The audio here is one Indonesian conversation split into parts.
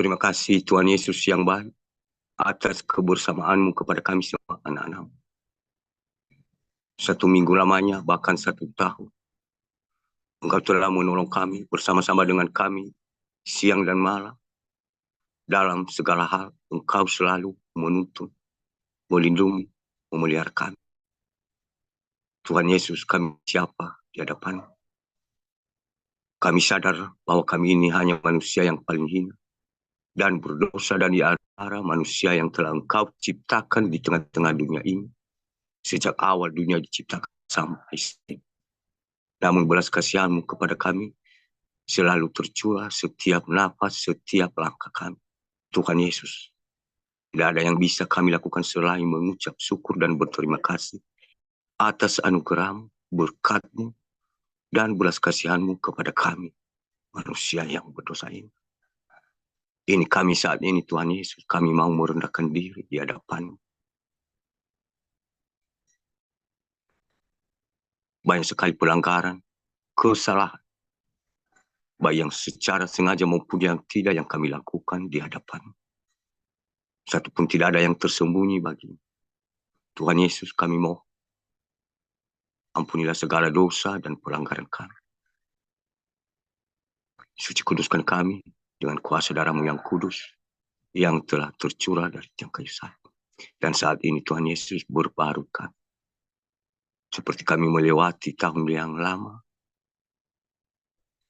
Terima kasih Tuhan Yesus yang baik atas kebersamaan-Mu kepada kami semua anak-anak-Mu. 1 minggu lamanya, bahkan 1 tahun. Engkau telah menolong kami bersama-sama dengan kami siang dan malam. Dalam segala hal, Engkau selalu menuntun, melindungi, memelihara kami. Tuhan Yesus, kami siapa di hadapan-Mu? Kami sadar bahwa kami ini hanya manusia yang paling hina dan berdosa dan di antara manusia yang telah Engkau ciptakan di tengah-tengah dunia ini. Sejak awal dunia diciptakan sampai sini. Namun belas kasihan-Mu kepada kami selalu tercurah setiap nafas, setiap langkah kami. Tuhan Yesus, tidak ada yang bisa kami lakukan selain mengucap syukur dan berterima kasih atas anugerah-Mu, berkat-Mu, dan belas kasihan-Mu kepada kami, manusia yang berdosa ini. Ini kami saat ini, Tuhan Yesus, kami mau merendahkan diri di hadapan-Mu. Banyak sekali pelanggaran, kesalahan, baik yang secara sengaja maupun yang tidak yang kami lakukan di hadapan-Mu. Satupun tidak ada yang tersembunyi bagi-Mu. Tuhan Yesus, kami mohon, ampunilah segala dosa dan pelanggaran kami. Suci kuduskan kami dengan kuasa darah-Mu yang kudus, yang telah tercurah dari tiang kayu salib. Dan saat ini Tuhan Yesus berbaharui kami. Seperti kami melewati tahun yang lama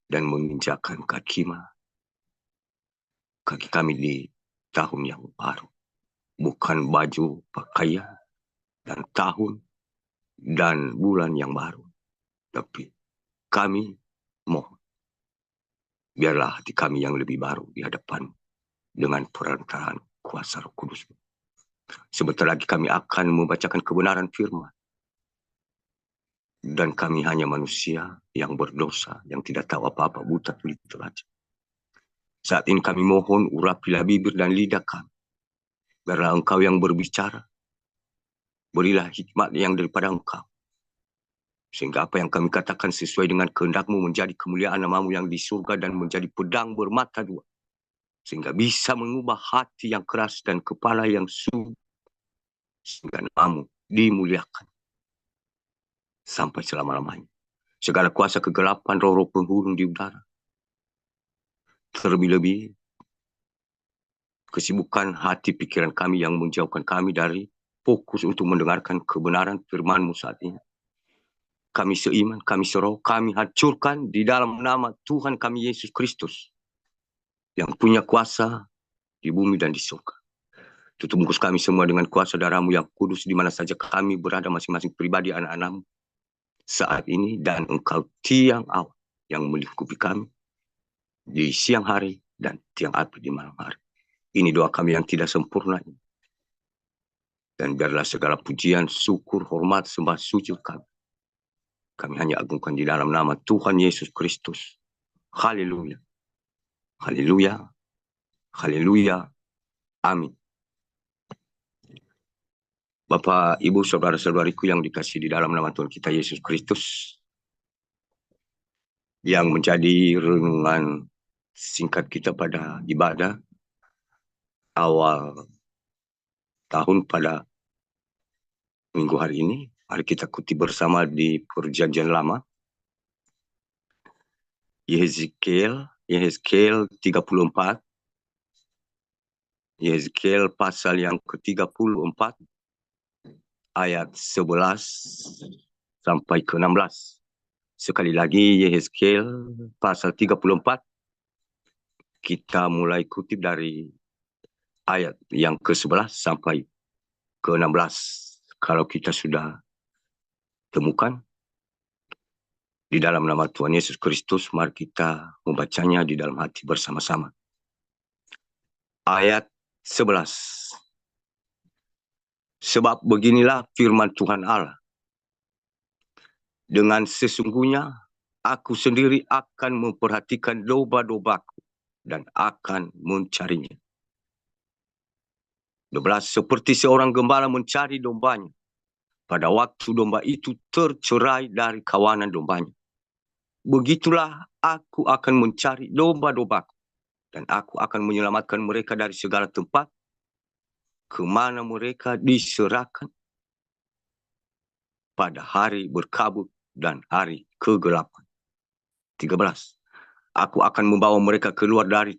dan menginjakkan kaki kami di tahun yang baru. Bukan baju, pakaian, dan tahun, dan bulan yang baru. Tapi kami mohon, biarlah hati kami yang lebih baru di hadapan dengan perantaraan kuasa Roh Kudus. Sebentar lagi kami akan membacakan kebenaran firman. Dan kami hanya manusia yang berdosa, yang tidak tahu apa-apa, buta tuli teladan. Saat ini kami mohon, urapilah bibir dan lidah kami. Biarlah Engkau yang berbicara. Berilah hikmat yang daripada Engkau. Sehingga apa yang kami katakan sesuai dengan kehendak-Mu menjadi kemuliaan nama-Mu yang di surga dan menjadi pedang bermata dua. Sehingga bisa mengubah hati yang keras dan kepala yang sungguh. Sehingga nama-Mu dimuliakan sampai selama-lamanya. Segala kuasa kegelapan, roh-roh penghulu di udara. Terlebih-lebih kesibukan hati pikiran kami yang menjauhkan kami dari fokus untuk mendengarkan kebenaran firman-Mu saat ini. Kami seiman, kami seroh, kami hancurkan di dalam nama Tuhan kami Yesus Kristus yang punya kuasa di bumi dan di surga. Tutup bungkus kami semua dengan kuasa darah-Mu yang kudus di mana saja kami berada masing-masing pribadi anak-anak-Mu saat ini, dan Engkau tiang awal yang melingkupi kami di siang hari dan tiang api di malam hari. Ini doa kami yang tidak sempurna ini. Dan biarlah segala pujian, syukur, hormat, sembah, sujud kami. Kami hanya agungkan di dalam nama Tuhan Yesus Kristus. Haleluya. Haleluya. Haleluya. Amin. Bapak, Ibu, saudara-saudariku yang dikasihi di dalam nama Tuhan kita Yesus Kristus, yang menjadi renungan singkat kita pada ibadah awal tahun pada minggu hari ini. Mari kita kutip bersama di Perjanjian Lama. Yehezkiel 34. Yehezkiel pasal yang ke-34 ayat 11 sampai ke-16. Sekali lagi Yehezkiel pasal 34. Kita mulai kutip dari ayat yang ke-11 sampai ke-16. Kalau kita sudah temukan di dalam nama Tuhan Yesus Kristus, mari kita membacanya di dalam hati bersama-sama. Ayat 11. Sebab beginilah firman Tuhan Allah. Dengan sesungguhnya aku sendiri akan memperhatikan domba-dombaku dan akan mencarinya. 12. Seperti seorang gembala mencari dombanya pada waktu domba itu tercerai dari kawanan dombanya. Begitulah aku akan mencari domba-dombaku Dan aku akan menyelamatkan mereka dari segala tempat kemana mereka diserahkan pada hari berkabut dan hari kegelapan. 13. Aku akan membawa mereka keluar dari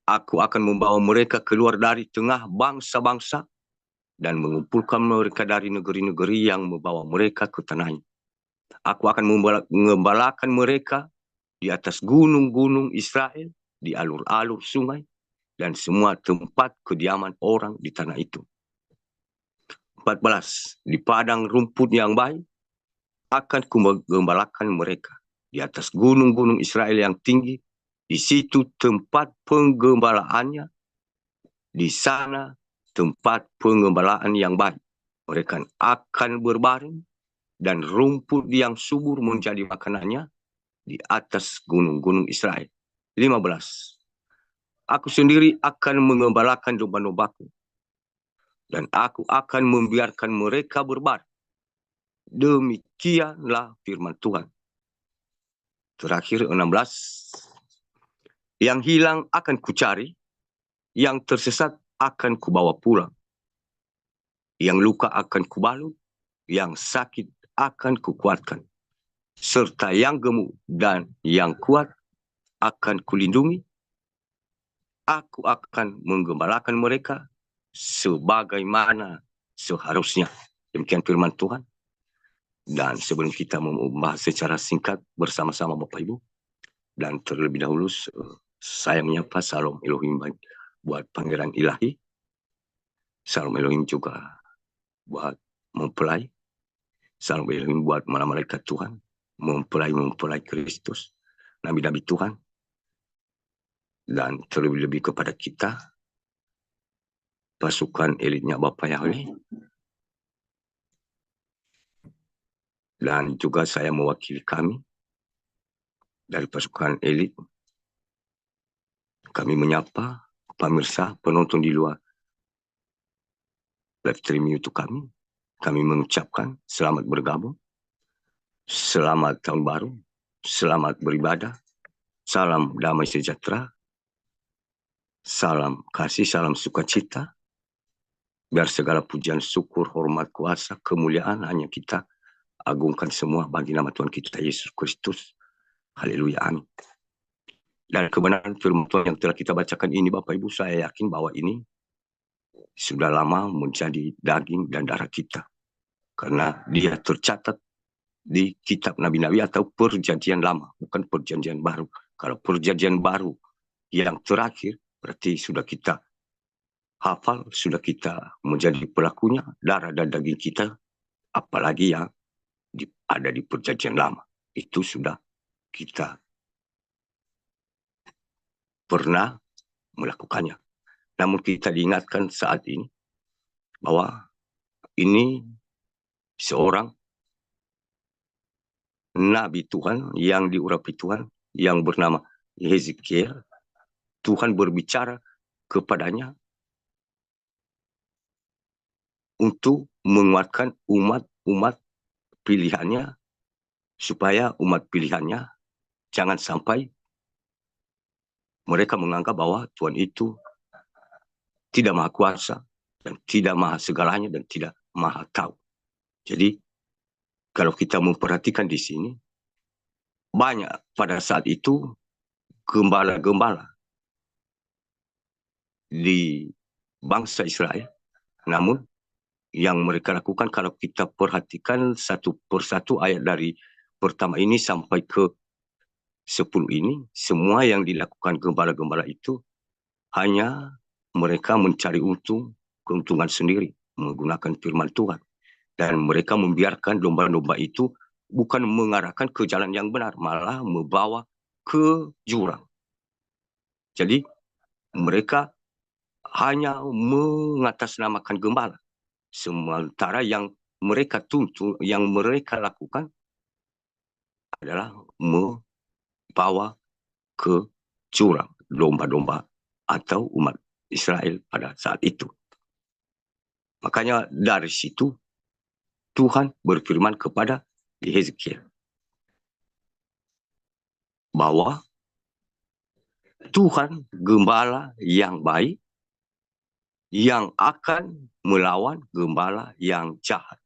Aku akan membawa mereka keluar dari tengah bangsa-bangsa dan mengumpulkan mereka dari negeri-negeri yang membawa mereka ke tanahnya. Aku akan mengembalakan mereka di atas gunung-gunung Israel, di alur-alur sungai, dan semua tempat kediaman orang di tanah itu. 14. Di padang rumput yang baik, akan kugembalakan mereka. Di atas gunung-gunung Israel yang tinggi, di situ tempat penggembalaannya, di sana tempat pengembalaan yang baik. Mereka akan berbaring dan rumput yang subur menjadi makanannya di atas gunung-gunung Israel. 15. Aku sendiri akan mengembalakan domba-dombaku dan aku akan membiarkan mereka berbaring. Demikianlah firman Tuhan. Terakhir 16. Yang hilang akan kucari, yang tersesat akan kubawa pulang. Yang luka akan kubalut, yang sakit akan kukuatkan. Serta yang gemuk dan yang kuat akan kulindungi. Aku akan menggembalakan mereka sebagaimana seharusnya. Demikian firman Tuhan. Dan sebelum kita membahas secara singkat bersama-sama Bapak Ibu, dan terlebih dahulu saya menyapa Salam Elohim buat panggilan ilahi. Salam Elohim juga buat mempelai. Salam Elohim buat malaikat Tuhan. Mempelai Kristus. Nabi-nabi Tuhan. Dan terlebih-lebih kepada kita, pasukan elitnya Bapak Yahweh. Dan juga saya mewakili kami dari pasukan elit. Kami menyapa pemirsa, penonton di luar live streaming YouTube kami. Kami mengucapkan selamat bergabung, selamat tahun baru, selamat beribadah, salam damai sejahtera, salam kasih, salam sukacita. Biar segala pujian, syukur, hormat, kuasa, kemuliaan hanya kita agungkan semua bagi nama Tuhan kita Yesus Kristus. Haleluya, amin. Dan kebenaran firman Tuhan yang telah kita bacakan ini, Bapak Ibu, saya yakin bahwa ini sudah lama menjadi daging dan darah kita. Karena dia tercatat di kitab Nabi-Nabi atau perjanjian lama, bukan perjanjian baru. Kalau perjanjian baru yang terakhir, berarti sudah kita hafal, sudah kita menjadi pelakunya, darah dan daging kita, apalagi yang ada di perjanjian lama. Itu sudah kita pernah melakukannya. Namun kita diingatkan saat ini bahwa ini seorang nabi Tuhan yang diurapi Tuhan yang bernama Hezekiel. Tuhan berbicara kepadanya untuk menguatkan umat pilihannya, supaya umat pilihannya jangan sampai mereka menganggap bahwa Tuhan itu tidak maha kuasa dan tidak maha segalanya dan tidak maha tahu. Jadi kalau kita memperhatikan di sini, banyak pada saat itu gembala-gembala di bangsa Israel. Namun yang mereka lakukan, kalau kita perhatikan satu persatu ayat dari pertama ini sampai ke 10 ini, semua yang dilakukan gembala-gembala itu hanya mereka mencari keuntungan sendiri menggunakan firman Tuhan. Dan mereka membiarkan domba-domba itu bukan mengarahkan ke jalan yang benar, malah membawa ke jurang. Jadi mereka hanya mengatasnamakan gembala. Sementara yang mereka tuntut, yang mereka lakukan adalah membawa ke jurang domba-domba atau umat Israel pada saat itu. Makanya dari situ Tuhan berfirman kepada Hezekiel bahwa Tuhan gembala yang baik yang akan melawan gembala yang jahat.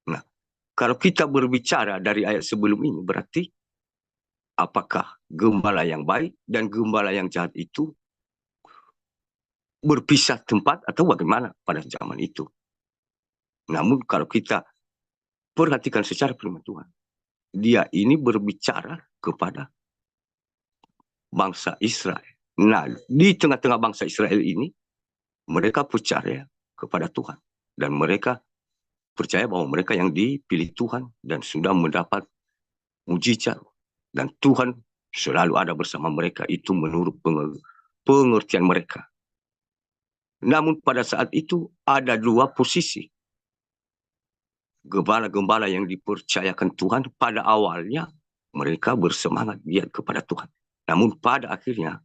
Nah, kalau kita berbicara dari ayat sebelum ini, berarti apakah gembala yang baik dan gembala yang jahat itu berpisah tempat atau bagaimana pada zaman itu? Namun kalau kita perhatikan secara firman Tuhan, dia ini berbicara kepada bangsa Israel. Nah, di tengah-tengah bangsa Israel ini, mereka percaya kepada Tuhan. Dan mereka percaya bahwa mereka yang dipilih Tuhan dan sudah mendapat mujizat. Dan Tuhan selalu ada bersama mereka. Itu menurut pengertian mereka. Namun pada saat itu ada dua posisi. Gembala-gembala yang dipercayakan Tuhan pada awalnya mereka bersemangat giat kepada Tuhan. Namun pada akhirnya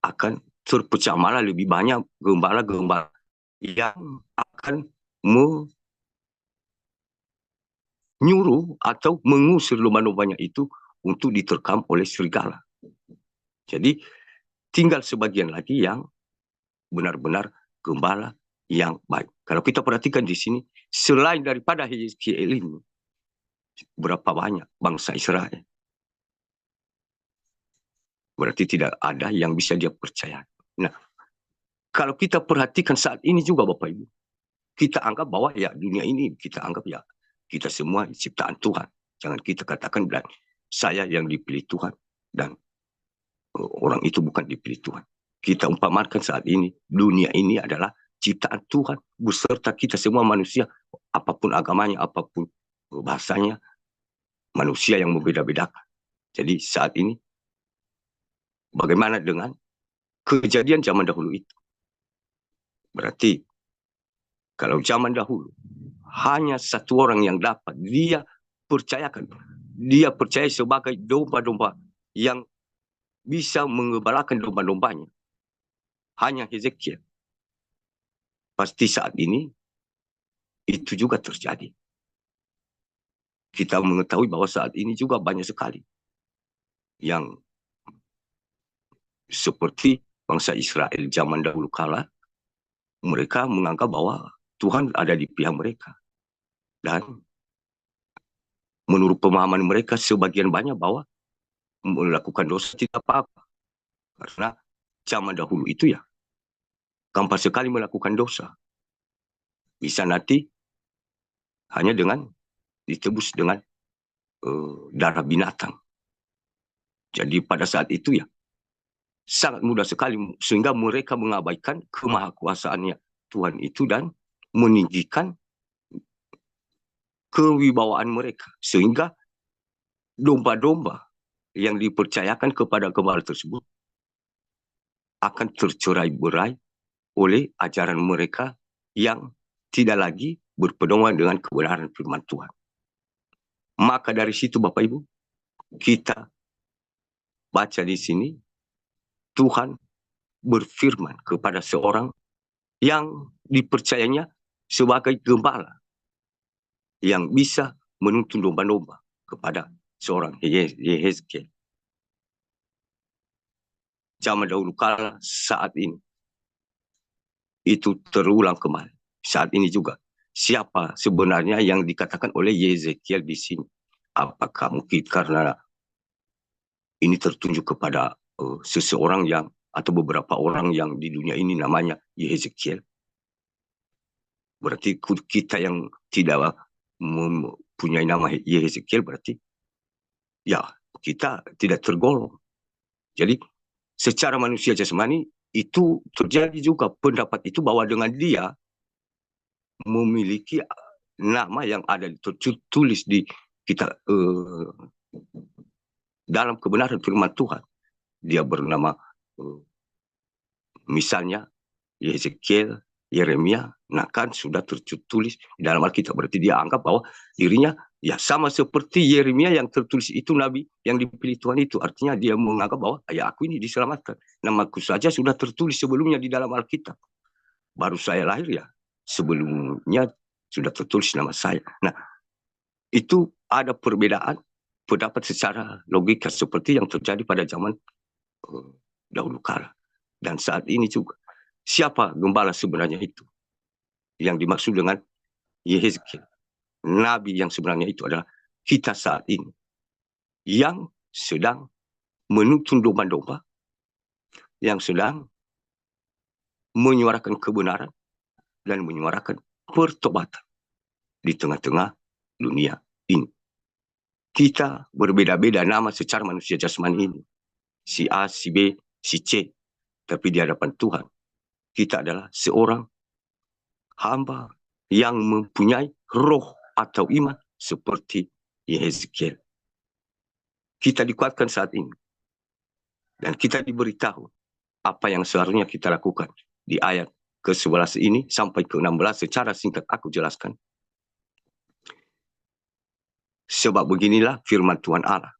akan terpecah malah lebih banyak gembala-gembala yang akan menyuruh atau mengusir domba-dombanya itu untuk diterkam oleh serigala. Jadi tinggal sebagian lagi yang benar-benar gembala yang baik. Kalau kita perhatikan di sini, selain daripada Hizkiel ini, berapa banyak bangsa Israel? Berarti tidak ada yang bisa dia percaya. Nah, kalau kita perhatikan saat ini juga Bapak Ibu, kita anggap bahwa ya dunia ini kita anggap ya kita semua ciptaan Tuhan. Jangan kita katakan dan saya yang dipilih Tuhan dan orang itu bukan dipilih Tuhan. Kita umpamakan saat ini dunia ini adalah ciptaan Tuhan beserta kita semua manusia, apapun agamanya, apapun bahasanya, manusia yang membeda-bedakan. Jadi saat ini bagaimana dengan kejadian zaman dahulu itu? Berarti kalau zaman dahulu hanya satu orang yang dapat dia percayakan, dia percaya sebagai domba-domba yang bisa mengembalakan domba-dombanya, hanya Hezekiel. Pasti saat ini itu juga terjadi. Kita mengetahui bahwa saat ini juga banyak sekali yang seperti bangsa Israel zaman dahulu kala, mereka menganggap bahwa Tuhan ada di pihak mereka. Dan menurut pemahaman mereka sebagian banyak bahwa melakukan dosa tidak apa-apa. Karena zaman dahulu itu ya, gampang sekali melakukan dosa. Bisa nanti hanya dengan ditebus dengan darah binatang. Jadi pada saat itu ya, sangat mudah sekali sehingga mereka mengabaikan kemahakuasaannya Tuhan itu dan meninggikan kewibawaan mereka. Sehingga domba-domba yang dipercayakan kepada gembala tersebut akan tercerai-berai oleh ajaran mereka yang tidak lagi berpedoman dengan kebenaran firman Tuhan. Maka dari situ Bapak Ibu, kita baca di sini, Tuhan berfirman kepada seorang yang dipercayanya sebagai gembala yang bisa menuntun domba-domba kepada seorang Yehezkiel. Zaman dahulu kala saat ini itu terulang kembali. Saat ini juga siapa sebenarnya yang dikatakan oleh Yezekiel di sini? Apakah mungkin karena ini tertunjuk kepada seseorang yang atau beberapa orang yang di dunia ini namanya Yezekiel? Berarti kita yang tidak mempunyai nama Yezekiel berarti ya kita tidak tergolong. Jadi secara manusia jasmani itu terjadi juga pendapat itu bahwa dengan dia memiliki nama yang ada tertulis di kita dalam kebenaran firman Tuhan. Dia bernama misalnya Yezekiel, Yeremia, nah kan sudah tertulis di dalam Alkitab. Berarti dia anggap bahwa dirinya ya sama seperti Yeremia yang tertulis itu nabi yang dipilih Tuhan itu. Artinya dia menganggap bahwa ya aku ini diselamatkan. Namaku saja sudah tertulis sebelumnya di dalam Alkitab. Baru saya lahir ya sebelumnya sudah tertulis nama saya. Nah, itu ada perbedaan pendapat secara logika seperti yang terjadi pada zaman dahulu kala. Dan saat ini juga. Siapa gembala sebenarnya itu? Yang dimaksud dengan Yehezkiel. Nabi yang sebenarnya itu adalah kita saat ini. Yang sedang menuntun domba-domba. Yang sedang menyuarakan kebenaran. Dan menyuarakan pertobatan. Di tengah-tengah dunia ini. Kita berbeda-beda nama secara manusia jasmani ini. Si A, si B, si C. Tapi di hadapan Tuhan, kita adalah seorang hamba yang mempunyai roh atau iman seperti Yehezkiel. Kita dikuatkan saat ini. Dan kita diberitahu apa yang seharusnya kita lakukan. Di ayat ke-11 ini sampai ke-16 secara singkat aku jelaskan. Sebab beginilah firman Tuhan Allah.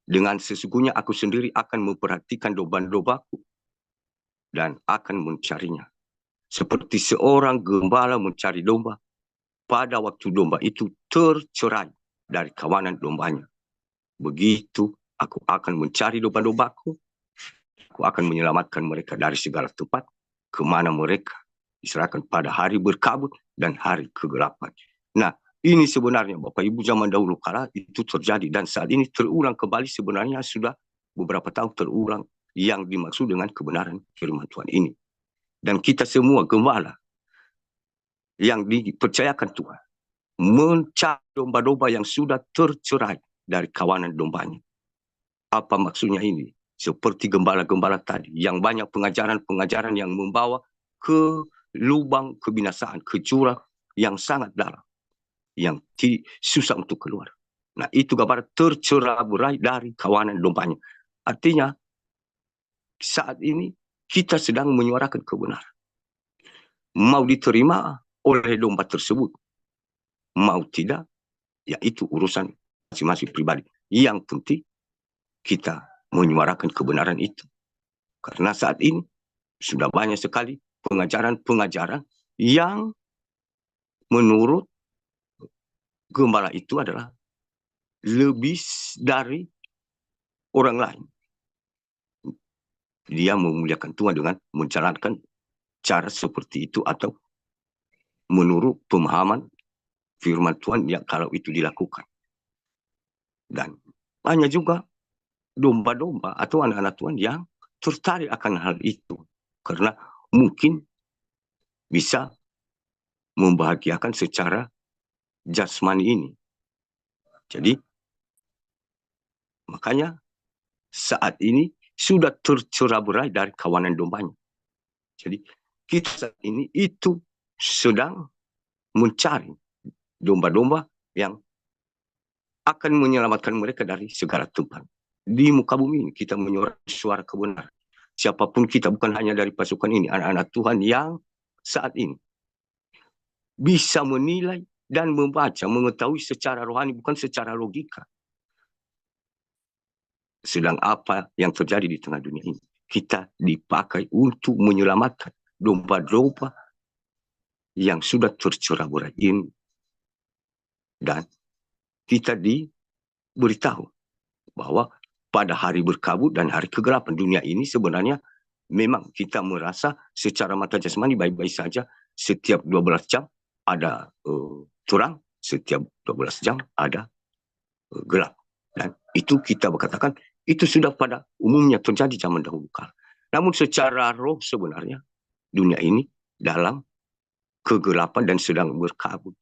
Dengan sesungguhnya aku sendiri akan memperhatikan domba-dombaku dan akan mencarinya. Seperti seorang gembala mencari domba, pada waktu domba itu tercerai dari kawanan dombanya. Begitu aku akan mencari domba-dombaku, aku akan menyelamatkan mereka dari segala tempat, kemana mereka diserahkan pada hari berkabut dan hari kegelapan. Nah, ini sebenarnya Bapak Ibu zaman dahulu kala itu terjadi, dan saat ini terulang kembali sebenarnya sudah beberapa tahun terulang yang dimaksud dengan kebenaran firman Tuhan ini. Dan kita semua gembala yang dipercayakan Tuhan mencari domba-domba yang sudah tercerai dari kawanan dombanya. Apa maksudnya ini? Seperti gembala-gembala tadi yang banyak pengajaran-pengajaran yang membawa ke lubang kebinasaan, ke jurang yang sangat dalam, yang susah untuk keluar. Nah, itu gambar tercerai dari kawanan dombanya. Artinya saat ini kita sedang menyuarakan kebenaran. Mau diterima oleh domba tersebut, mau tidak, ya itu urusan masing-masing pribadi. Yang penting kita menyuarakan kebenaran itu. Karena saat ini sudah banyak sekali pengajaran-pengajaran yang menurut gembala itu adalah lebih dari orang lain. Dia memuliakan Tuhan dengan menjalankan cara seperti itu atau menurut pemahaman firman Tuhan yang kalau itu dilakukan. Dan banyak juga domba-domba atau anak-anak Tuhan yang tertarik akan hal itu. Karena mungkin bisa membahagiakan secara jasmani ini. Jadi, makanya saat ini sudah tercerai dari kawanan dombanya. Jadi, kita saat ini itu sedang mencari domba-domba yang akan menyelamatkan mereka dari segala tempat. Di muka bumi ini kita menyuarakan suara kebenaran. Siapapun kita, bukan hanya dari pasukan ini, anak-anak Tuhan yang saat ini bisa menilai dan membaca, mengetahui secara rohani, bukan secara logika. Sedang apa yang terjadi di tengah dunia ini. Kita dipakai untuk menyelamatkan domba-domba yang sudah tercerai ini. Dan kita diberitahu bahwa pada hari berkabut dan hari kegelapan dunia ini sebenarnya memang kita merasa secara mata jasmani baik-baik saja. Setiap 12 jam ada terang, setiap 12 jam ada gelap. Dan itu kita berkatakan itu sudah pada umumnya terjadi zaman dahulu kala. Namun secara roh sebenarnya dunia ini dalam kegelapan dan sedang berkabut.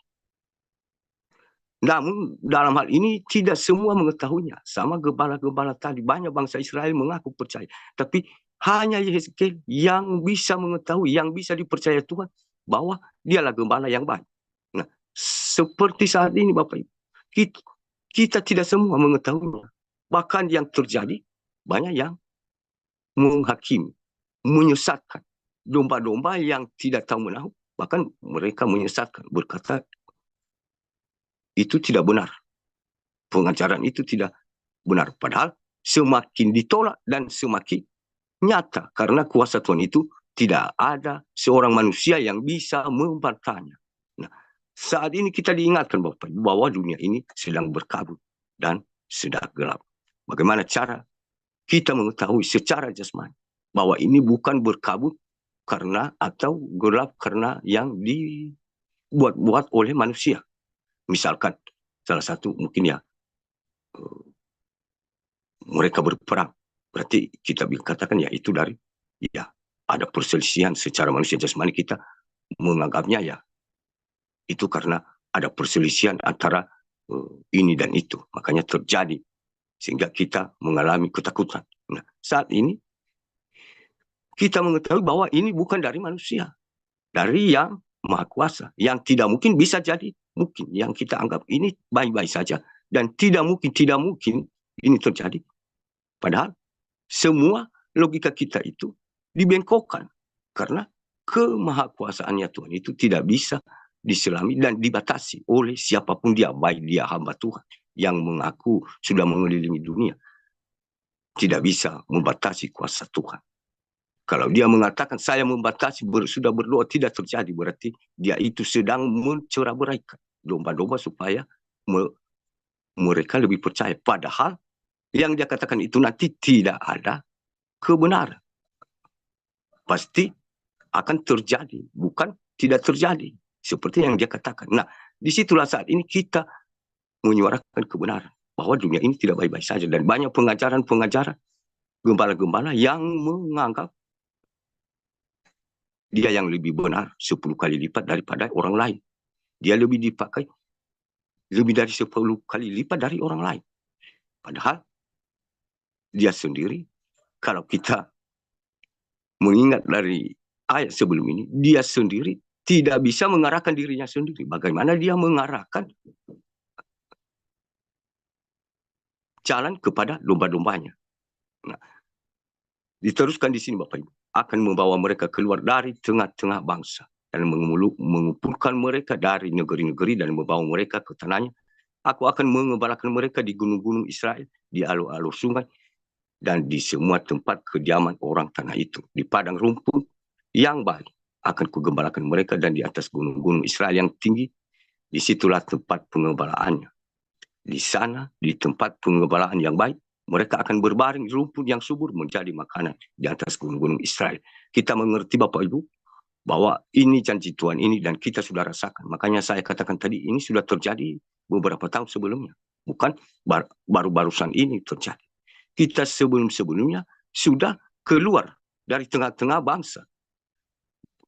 Namun dalam hal ini tidak semua mengetahuinya. Sama gembala-gembala tadi, banyak bangsa Israel mengaku percaya. Tapi hanya Yehezkiel yang bisa mengetahui, yang bisa dipercaya Tuhan bahwa dialah gembala yang baik. Nah, seperti saat ini Bapak Ibu, kita tidak semua mengetahuinya. Bahkan yang terjadi, banyak yang menghakimi, menyesatkan domba-domba yang tidak tahu menahu. Bahkan mereka menyesatkan, berkata, itu tidak benar. Pengajaran itu tidak benar. Padahal semakin ditolak dan semakin nyata. Karena kuasa Tuhan itu tidak ada seorang manusia yang bisa membantahnya. Nah, saat ini kita diingatkan bahwa dunia ini sedang berkabut dan sedang gelap. Bagaimana cara kita mengetahui secara jasmani bahwa ini bukan berkabut karena atau gelap karena yang dibuat-buat oleh manusia. Misalkan salah satu mungkin ya mereka berperang. Berarti kita katakan ya itu dari ya ada perselisihan secara manusia jasmani, kita menganggapnya ya itu karena ada perselisihan antara ini dan itu, makanya terjadi sehingga kita mengalami ketakutan. Nah, saat ini kita mengetahui bahwa ini bukan dari manusia, dari yang Maha Kuasa, yang tidak mungkin bisa jadi mungkin, yang kita anggap ini baik-baik saja dan tidak mungkin ini terjadi. Padahal semua logika kita itu dibengkokkan karena kemahakuasaannya Tuhan itu tidak bisa diselami dan dibatasi oleh siapapun dia, baik dia hamba Tuhan yang mengaku sudah mengelilingi dunia, tidak bisa membatasi kuasa Tuhan. Kalau dia mengatakan saya membatasi, sudah berdoa tidak terjadi, berarti dia itu sedang mencerai-beraikan domba-domba supaya mereka lebih percaya. Padahal yang dia katakan itu nanti tidak ada kebenaran. Pasti akan terjadi, bukan tidak terjadi. Seperti yang dia katakan. Nah, disitulah saat ini kita menyuarakan kebenaran. Bahwa dunia ini tidak baik-baik saja. Dan banyak pengajaran-pengajaran, gembala-gembala yang menganggap dia yang lebih benar 10 kali lipat daripada orang lain. Dia lebih dipakai lebih dari 10 kali lipat dari orang lain. Padahal dia sendiri, kalau kita mengingat dari ayat sebelum ini, dia sendiri tidak bisa mengarahkan dirinya sendiri. Bagaimana dia mengarahkan jalan kepada domba-dombanya. Nah, diteruskan di sini Bapak Ibu, akan membawa mereka keluar dari tengah-tengah bangsa dan mengumpulkan mereka dari negeri-negeri dan membawa mereka ke tanahnya. Aku akan mengembalakan mereka di gunung-gunung Israel, di alur-alur sungai, dan di semua tempat kediaman orang tanah itu. Di padang rumput yang baik akan kugembalakan mereka, dan di atas gunung-gunung Israel yang tinggi, disitulah tempat pengembalaannya. Di sana, di tempat pengembalaan yang baik, mereka akan berbaring di rumput yang subur menjadi makanan di atas gunung-gunung Israel. Kita mengerti Bapak Ibu bahwa ini janji Tuhan ini dan kita sudah rasakan. Makanya saya katakan tadi ini sudah terjadi beberapa tahun sebelumnya. Bukan baru-barusan ini terjadi. Kita sebelum-sebelumnya sudah keluar dari tengah-tengah bangsa.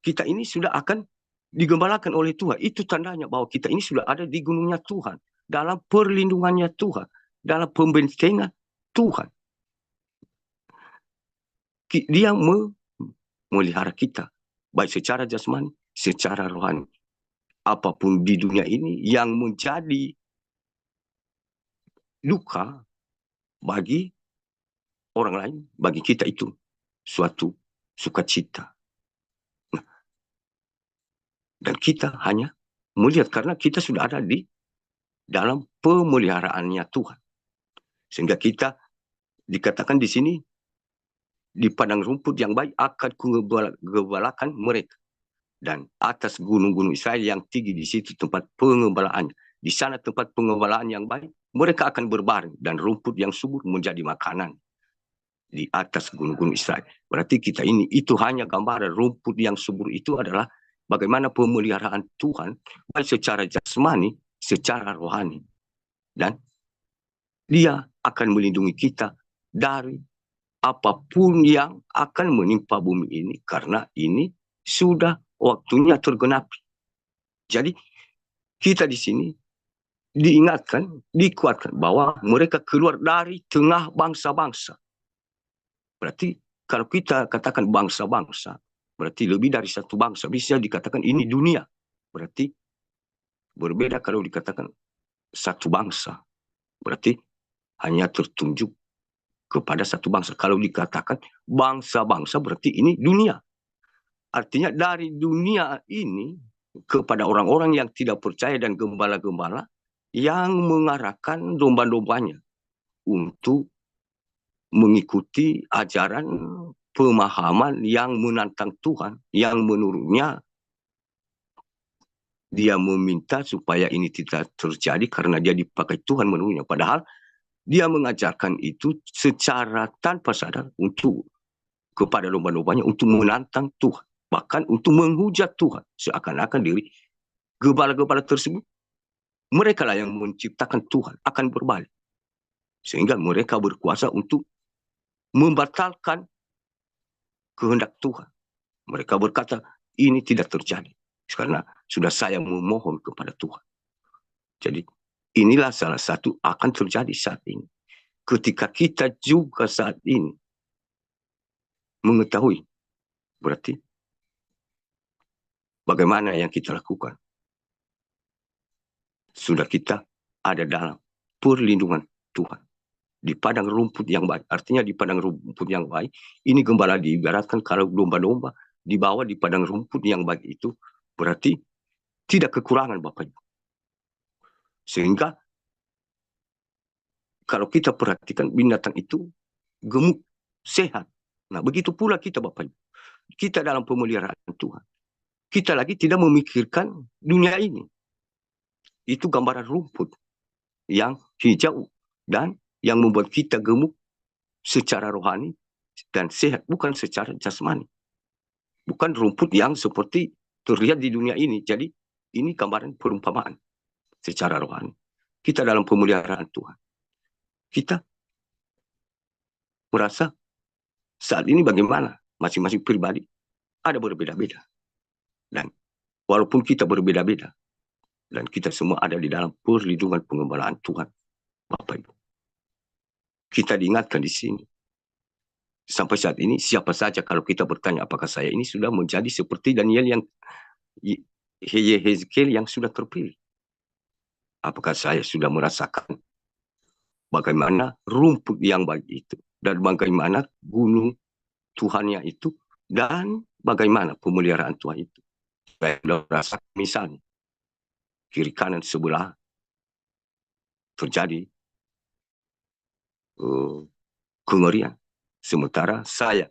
Kita ini sudah akan digembalakan oleh Tuhan. Itu tandanya bahwa kita ini sudah ada di gunungnya Tuhan. Dalam perlindungannya Tuhan. Dalam pembentengan Tuhan. Dia memelihara kita. Baik secara jasmani, secara rohani. Apapun di dunia ini yang menjadi duka bagi orang lain, bagi kita itu suatu sukacita. Nah, dan kita hanya melihat karena kita sudah ada di dalam pemeliharaannya Tuhan. Sehingga kita dikatakan di sini, di padang rumput yang baik akan kugembalakan mereka. Dan atas gunung-gunung Israel yang tinggi, di situ tempat pengembalaannya. Di sana tempat pengembalaan yang baik, mereka akan berbaring dan rumput yang subur menjadi makanan di atas gunung-gunung Israel. Berarti kita ini itu hanya gambaran rumput yang subur itu adalah bagaimana pemeliharaan Tuhan baik secara jasmani, secara rohani. Dan dia akan melindungi kita dari apapun yang akan menimpa bumi ini, karena ini sudah waktunya tergenapi. Jadi kita di sini diingatkan, dikuatkan bahwa mereka keluar dari tengah bangsa-bangsa. Berarti kalau kita katakan bangsa-bangsa, berarti lebih dari satu bangsa. Bisa dikatakan ini dunia. Berarti berbeda kalau dikatakan satu bangsa. Berarti hanya tertunjuk kepada satu bangsa. Kalau dikatakan bangsa-bangsa berarti ini dunia. Artinya dari dunia ini kepada orang-orang yang tidak percaya dan gembala-gembala yang mengarahkan domba-dombanya untuk mengikuti ajaran pemahaman yang menantang Tuhan, yang menurutnya dia meminta supaya ini tidak terjadi karena dia dipakai Tuhan menurutnya. Padahal dia mengajarkan itu secara tanpa sadar untuk kepada domba-dombanya untuk menantang Tuhan. Bahkan untuk menghujat Tuhan. Seakan-akan diri gembala-gembala tersebut, mereka lah yang menciptakan Tuhan akan berbalik. Sehingga mereka berkuasa untuk membatalkan kehendak Tuhan. Mereka berkata, ini tidak terjadi. Karena sudah saya memohon kepada Tuhan. Jadi, inilah salah satu akan terjadi saat ini. Ketika kita juga saat ini mengetahui, berarti bagaimana yang kita lakukan. Sudah kita ada dalam perlindungan Tuhan. Di padang rumput yang baik. Artinya di padang rumput yang baik, ini gembala diibaratkan kalau domba-domba dibawa di padang rumput yang baik itu, berarti tidak kekurangan Bapak Ibu. Sehingga kalau kita perhatikan binatang itu gemuk, sehat. Nah begitu pula kita Bapak Ibu. Kita dalam pemeliharaan Tuhan. Kita lagi tidak memikirkan dunia ini. Itu gambaran rumput yang hijau dan yang membuat kita gemuk secara rohani dan sehat, bukan secara jasmani. Bukan rumput yang seperti terlihat di dunia ini. Jadi ini gambaran perumpamaan secara rohani. Kita dalam pemeliharaan Tuhan. Kita merasa saat ini bagaimana masing-masing pribadi ada berbeda-beda. Dan walaupun kita berbeda-beda, dan kita semua ada di dalam perlindungan pengembalaan Tuhan, Bapak Ibu. Kita diingatkan di sini. Sampai saat ini, siapa saja kalau kita bertanya apakah saya ini sudah menjadi seperti Daniel yang Hezekiel yang sudah terpilih. Apakah saya sudah merasakan bagaimana rumput yang baik itu, dan bagaimana gunung Tuhannya itu, dan bagaimana pemeliharaan Tuhan itu. Saya sudah merasakan misalnya, kiri kanan sebelah terjadi kengerian. Sementara saya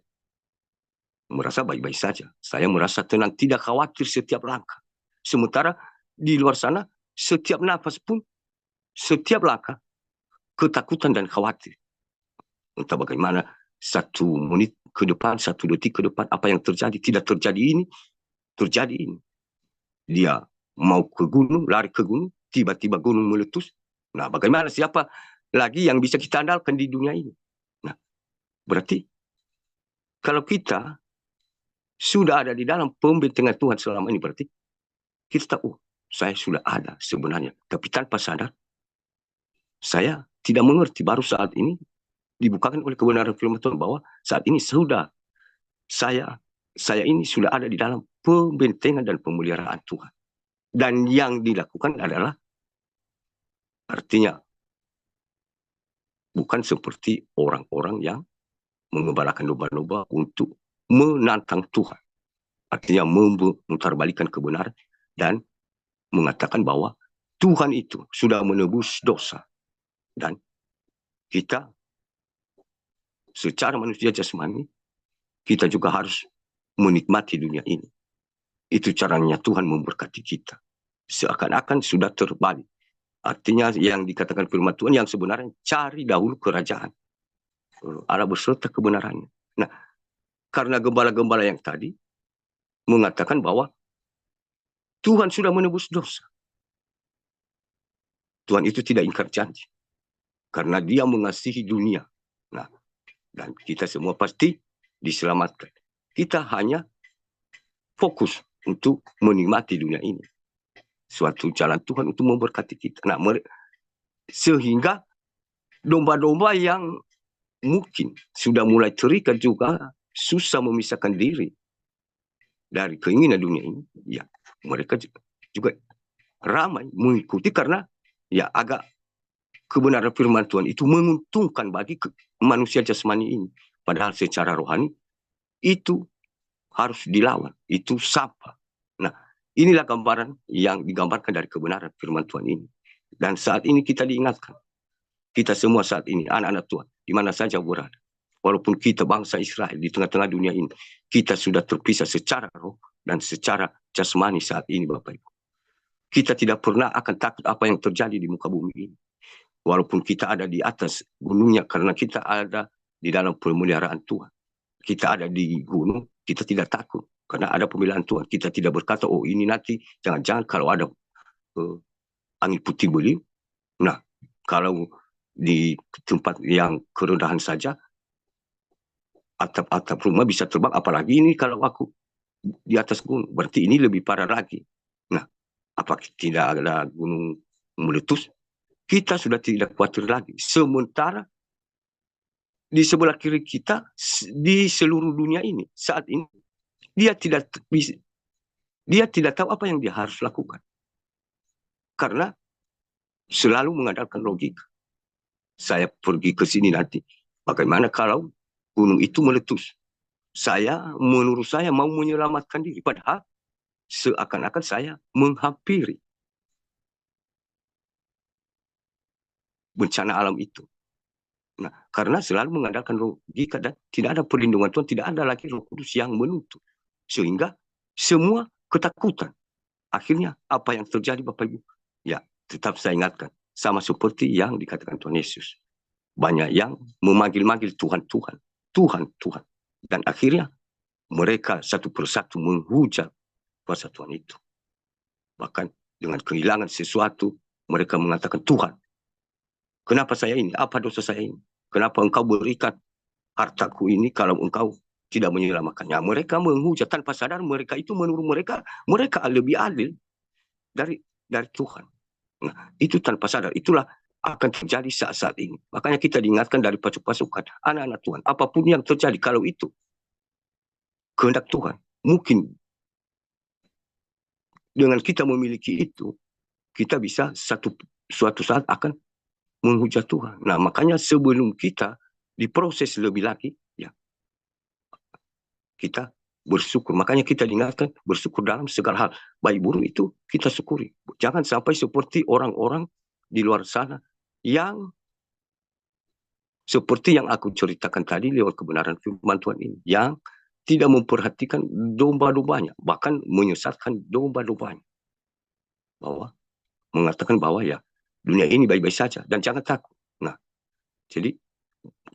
merasa baik-baik saja. Saya merasa tenang, tidak khawatir setiap langkah. Sementara di luar sana, setiap nafas pun, setiap langkah, ketakutan dan khawatir. Entah bagaimana, 1 menit ke depan, 1 detik ke depan, apa yang terjadi, tidak terjadi ini, terjadi ini. Dia mau ke gunung, lari ke gunung, tiba-tiba gunung meletus. Nah, bagaimana, siapa lagi yang bisa kita andalkan di dunia ini? Nah, berarti kalau kita sudah ada di dalam pembentengan Tuhan selama ini, berarti kita tahu, saya sudah ada sebenarnya. Tapi tanpa sadar, saya tidak mengerti. Baru saat ini dibukakan oleh kebenaran firman Tuhan bahwa saat ini sudah saya ini sudah ada di dalam pembentengan dan pemeliharaan Tuhan. Dan yang dilakukan adalah, artinya bukan seperti orang-orang yang mengembalakan domba-domba untuk menantang Tuhan. Artinya memutarbalikkan kebenaran dan mengatakan bahwa Tuhan itu sudah menebus dosa. Dan kita secara manusia jasmani, kita juga harus menikmati dunia ini. Itu caranya Tuhan memberkati kita. Seakan-akan sudah terbalik. Artinya yang dikatakan firman Tuhan yang sebenarnya, cari dahulu kerajaan Allah beserta kebenarannya. Nah, karena gembala-gembala yang tadi mengatakan bahwa Tuhan sudah menebus dosa. Tuhan itu tidak ingkar janji. Karena dia mengasihi dunia. Nah, dan kita semua pasti diselamatkan. Kita hanya fokus untuk menikmati dunia ini. Suatu jalan Tuhan untuk memberkati kita. Nah, sehingga domba-domba yang mungkin sudah mulai terikat juga susah memisahkan diri dari keinginan dunia ini. Ya, mereka juga ramai mengikuti karena ya agak kebenaran firman Tuhan itu menguntungkan bagi manusia jasmani ini. Padahal secara rohani itu harus dilawan, itu sampah. Nah, inilah gambaran yang digambarkan dari kebenaran firman Tuhan ini. Dan saat ini kita diingatkan, kita semua saat ini, anak-anak Tuhan, di mana saja berada. Walaupun kita bangsa Israel di tengah-tengah dunia ini, kita sudah terpisah secara roh dan secara jasmani saat ini, Bapak Ibu. Kita tidak pernah akan takut apa yang terjadi di muka bumi ini. Walaupun kita ada di atas gunungnya, karena kita ada di dalam pemeliharaan Tuhan. Kita ada di gunung, kita tidak takut. Karena ada pemeliharaan Tuhan. Kita tidak berkata, oh ini nanti, jangan-jangan kalau ada angin putih beliung. Nah, kalau di tempat yang kerendahan saja, atap-atap rumah bisa terbang. Apalagi ini kalau aku di atas gunung. Berarti ini lebih parah lagi. Nah, apakah tidak ada gunung meletus? Kita sudah tidak khawatir lagi. Sementara di sebelah kiri kita, di seluruh dunia ini, saat ini, dia tidak tahu apa yang dia harus lakukan. Karena selalu mengandalkan logika. Saya pergi ke sini nanti. Bagaimana kalau gunung itu meletus? Menurut saya mau menyelamatkan diri. Padahal seakan-akan saya menghampiri bencana alam itu. Nah, karena selalu mengandalkan logika dan tidak ada perlindungan Tuhan, tidak ada lagi Roh Kudus yang menuntut. Sehingga semua ketakutan. Akhirnya apa yang terjadi Bapak Ibu? Ya, tetap saya ingatkan. Sama seperti yang dikatakan Tuhan Yesus. Banyak yang memanggil-manggil Tuhan, Tuhan. Tuhan, Tuhan. Dan akhirnya mereka satu persatu menghujat kuasa Tuhan itu. Bahkan dengan kehilangan sesuatu, mereka mengatakan, Tuhan, kenapa saya ini? Apa dosa saya ini? Kenapa engkau berikan hartaku ini kalau engkau tidak menyelamatkannya? Mereka menghujat tanpa sadar mereka itu menurut mereka lebih adil dari Tuhan. Nah, itu tanpa sadar. Itulah akan terjadi saat-saat ini. Makanya kita diingatkan dari pasukan anak-anak Tuhan. Apapun yang terjadi, kalau itu kehendak Tuhan, mungkin dengan kita memiliki itu, kita bisa suatu saat akan menghujat Tuhan. Nah, makanya sebelum kita diproses lebih lagi, ya kita bersyukur. Makanya kita diingatkan bersyukur dalam segala hal. Baik buruk itu kita syukuri. Jangan sampai seperti orang-orang di luar sana yang seperti yang aku ceritakan tadi lewat kebenaran firman Tuhan ini. Yang tidak memperhatikan domba-dombanya. Bahkan menyesatkan domba-dombanya. Mengatakan bahwa ya dunia ini baik-baik saja. Dan jangan takut. Nah, jadi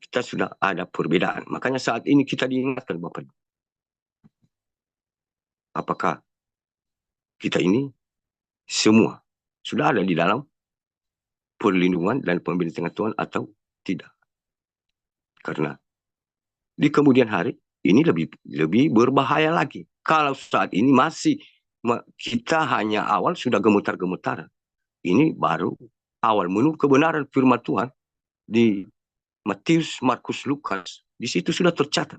kita sudah ada perbedaan. Makanya saat ini kita diingatkan Bapak. Apakah kita ini semua sudah ada di dalam perlindungan dan pembimbingan Tuhan atau tidak? Karena di kemudian hari ini lebih berbahaya lagi. Kalau saat ini masih kita hanya awal sudah gemetar-gemetaran. Ini baru awal menurut kebenaran firman Tuhan di Matius, Markus, Lukas. Di situ sudah tercatat.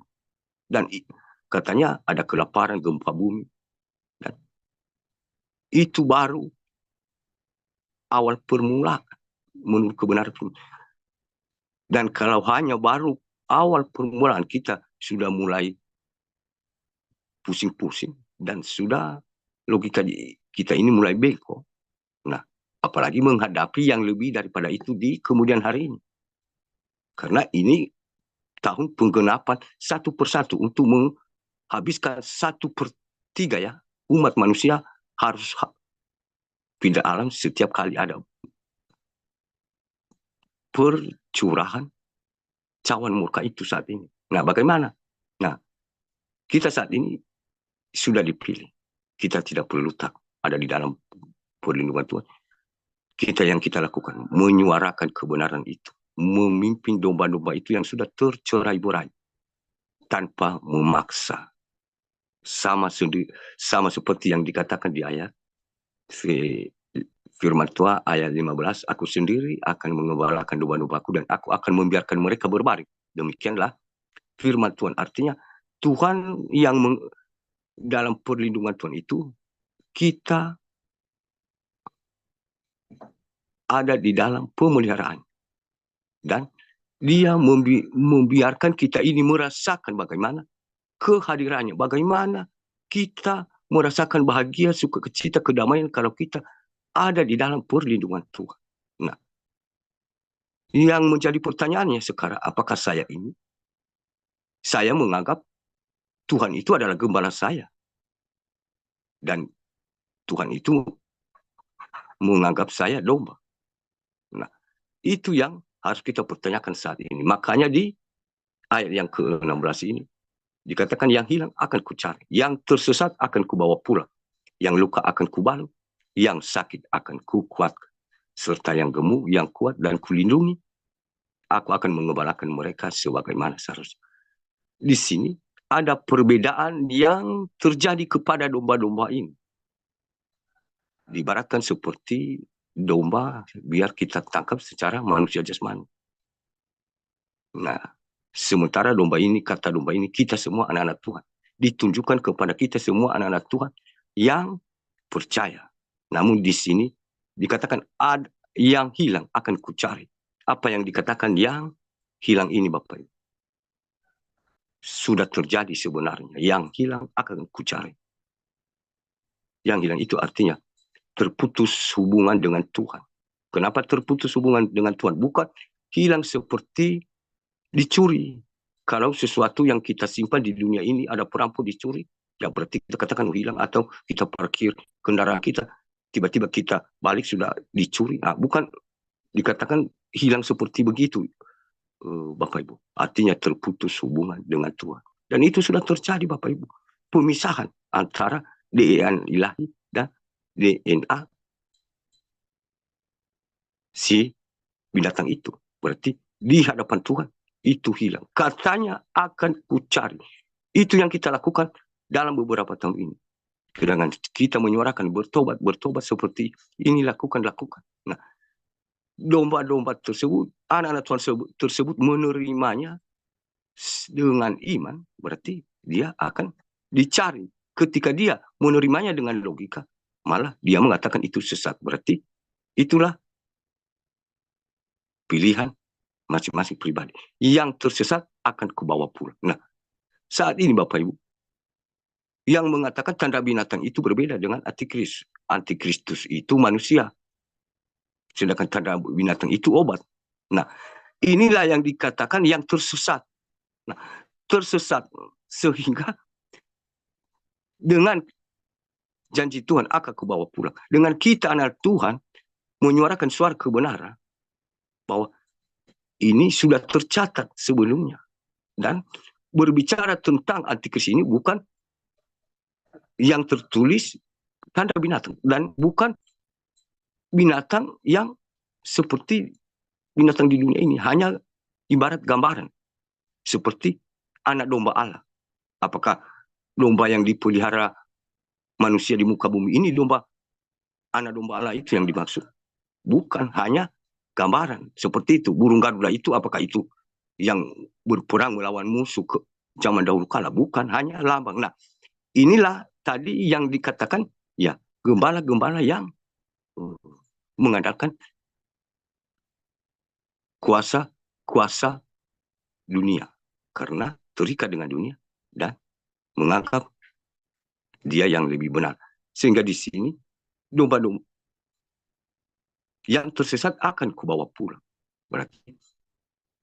Dan katanya ada kelaparan, gempa bumi. Dan itu baru awal permulaan menurut kebenaran. Dan kalau hanya baru awal permulaan, kita sudah mulai pusing-pusing dan sudah logika kita ini mulai bengkok. Nah, apalagi menghadapi yang lebih daripada itu di kemudian hari ini. Karena ini tahun penggenapan satu persatu untuk menghabiskan 1/3 ya umat manusia harus pindah alam setiap kali ada percurahan cawan murka itu saat ini. Nah, bagaimana? Nah, kita saat ini sudah dipilih. Kita tidak perlu takut ada di dalam perlindungan Tuhan. Kita lakukan, menyuarakan kebenaran itu. Memimpin domba-domba itu yang sudah tercerai-berai. Tanpa memaksa. Sama seperti yang dikatakan di ayat firman Tuhan ayat 15, aku sendiri akan mengembalakan domba-dombaku dan aku akan membiarkan mereka berbaring. Demikianlah firman Tuhan. Artinya Tuhan yang dalam perlindungan Tuhan itu kita ada di dalam pemeliharaan. Dan dia membiarkan kita ini merasakan bagaimana kehadirannya. Bagaimana kita merasakan bahagia, sukacita, kedamaian kalau kita ada di dalam perlindungan Tuhan. Nah, yang menjadi pertanyaannya sekarang, apakah saya menganggap Tuhan itu adalah gembala saya. Dan Tuhan itu menganggap saya domba. Nah, Itu yang harus kita pertanyakan saat ini. Makanya di ayat yang ke-16 ini dikatakan yang hilang akan kucari, yang tersesat akan kubawa pulang, yang luka akan kubalut, yang sakit akan kukuatkan, serta yang gemuk, yang kuat dan kulindungi. Aku akan mengembalakan mereka sebagaimana seharusnya. Di sini ada perbedaan yang terjadi kepada domba-domba ini. Diibaratkan seperti domba biar kita tangkap secara manusia jasmani. Nah, sementara domba ini, kata domba ini, kita semua anak-anak Tuhan. Ditunjukkan kepada kita semua anak-anak Tuhan yang percaya. Namun di sini dikatakan yang hilang akan kucari. Apa yang dikatakan yang hilang ini Bapak Ibu? Sudah terjadi sebenarnya. Yang hilang akan kucari. Yang hilang itu artinya terputus hubungan dengan Tuhan. Kenapa terputus hubungan dengan Tuhan? Bukan hilang seperti dicuri. Kalau sesuatu yang kita simpan di dunia ini ada perampok dicuri, ya berarti kita katakan hilang. Atau kita parkir kendaraan kita, tiba-tiba kita balik sudah dicuri. Nah, bukan dikatakan hilang seperti begitu, Bapak Ibu. Artinya terputus hubungan dengan Tuhan. Dan itu sudah terjadi Bapak Ibu. Pemisahan antara DNA ilahi dan DNA si binatang itu. Berarti di hadapan Tuhan itu hilang. Katanya akan kucari. Itu yang kita lakukan dalam beberapa tahun ini. Sedangkan kita menyuarakan bertobat seperti ini, lakukan. Nah, domba-domba tersebut, anak-anak Tuhan tersebut menerimanya dengan iman, berarti dia akan dicari. Ketika dia menerimanya dengan logika, malah dia mengatakan itu sesat. Berarti itulah pilihan masing-masing pribadi. Yang tersesat akan kubawa pulang. Nah, saat ini Bapak Ibu, yang mengatakan tanda binatang itu berbeda dengan antikristus. Antikristus itu manusia. Sedangkan tanda binatang itu obat. Nah, inilah yang dikatakan yang tersesat. Nah, tersesat sehingga dengan janji Tuhan akan kubawa pulang. Dengan kita anak Tuhan menyuarakan suara kebenaran bahwa ini sudah tercatat sebelumnya. Dan berbicara tentang antikristus ini bukan yang tertulis tanda binatang. Dan bukan binatang yang seperti binatang di dunia ini. Hanya ibarat gambaran. Seperti anak domba Allah. Apakah domba yang dipelihara manusia di muka bumi ini anak domba Allah itu yang dimaksud? Bukan, hanya gambaran. Seperti itu. Burung garuda itu apakah itu yang berperang melawan musuh ke zaman dahulu kala? Bukan, hanya lambang. Nah, inilah tadi yang dikatakan, ya, gembala-gembala yang mengandalkan kuasa dunia. Karena terikat dengan dunia dan menganggap dia yang lebih benar. Sehingga di sini, domba-domba yang tersesat akan kubawa pulang. Berarti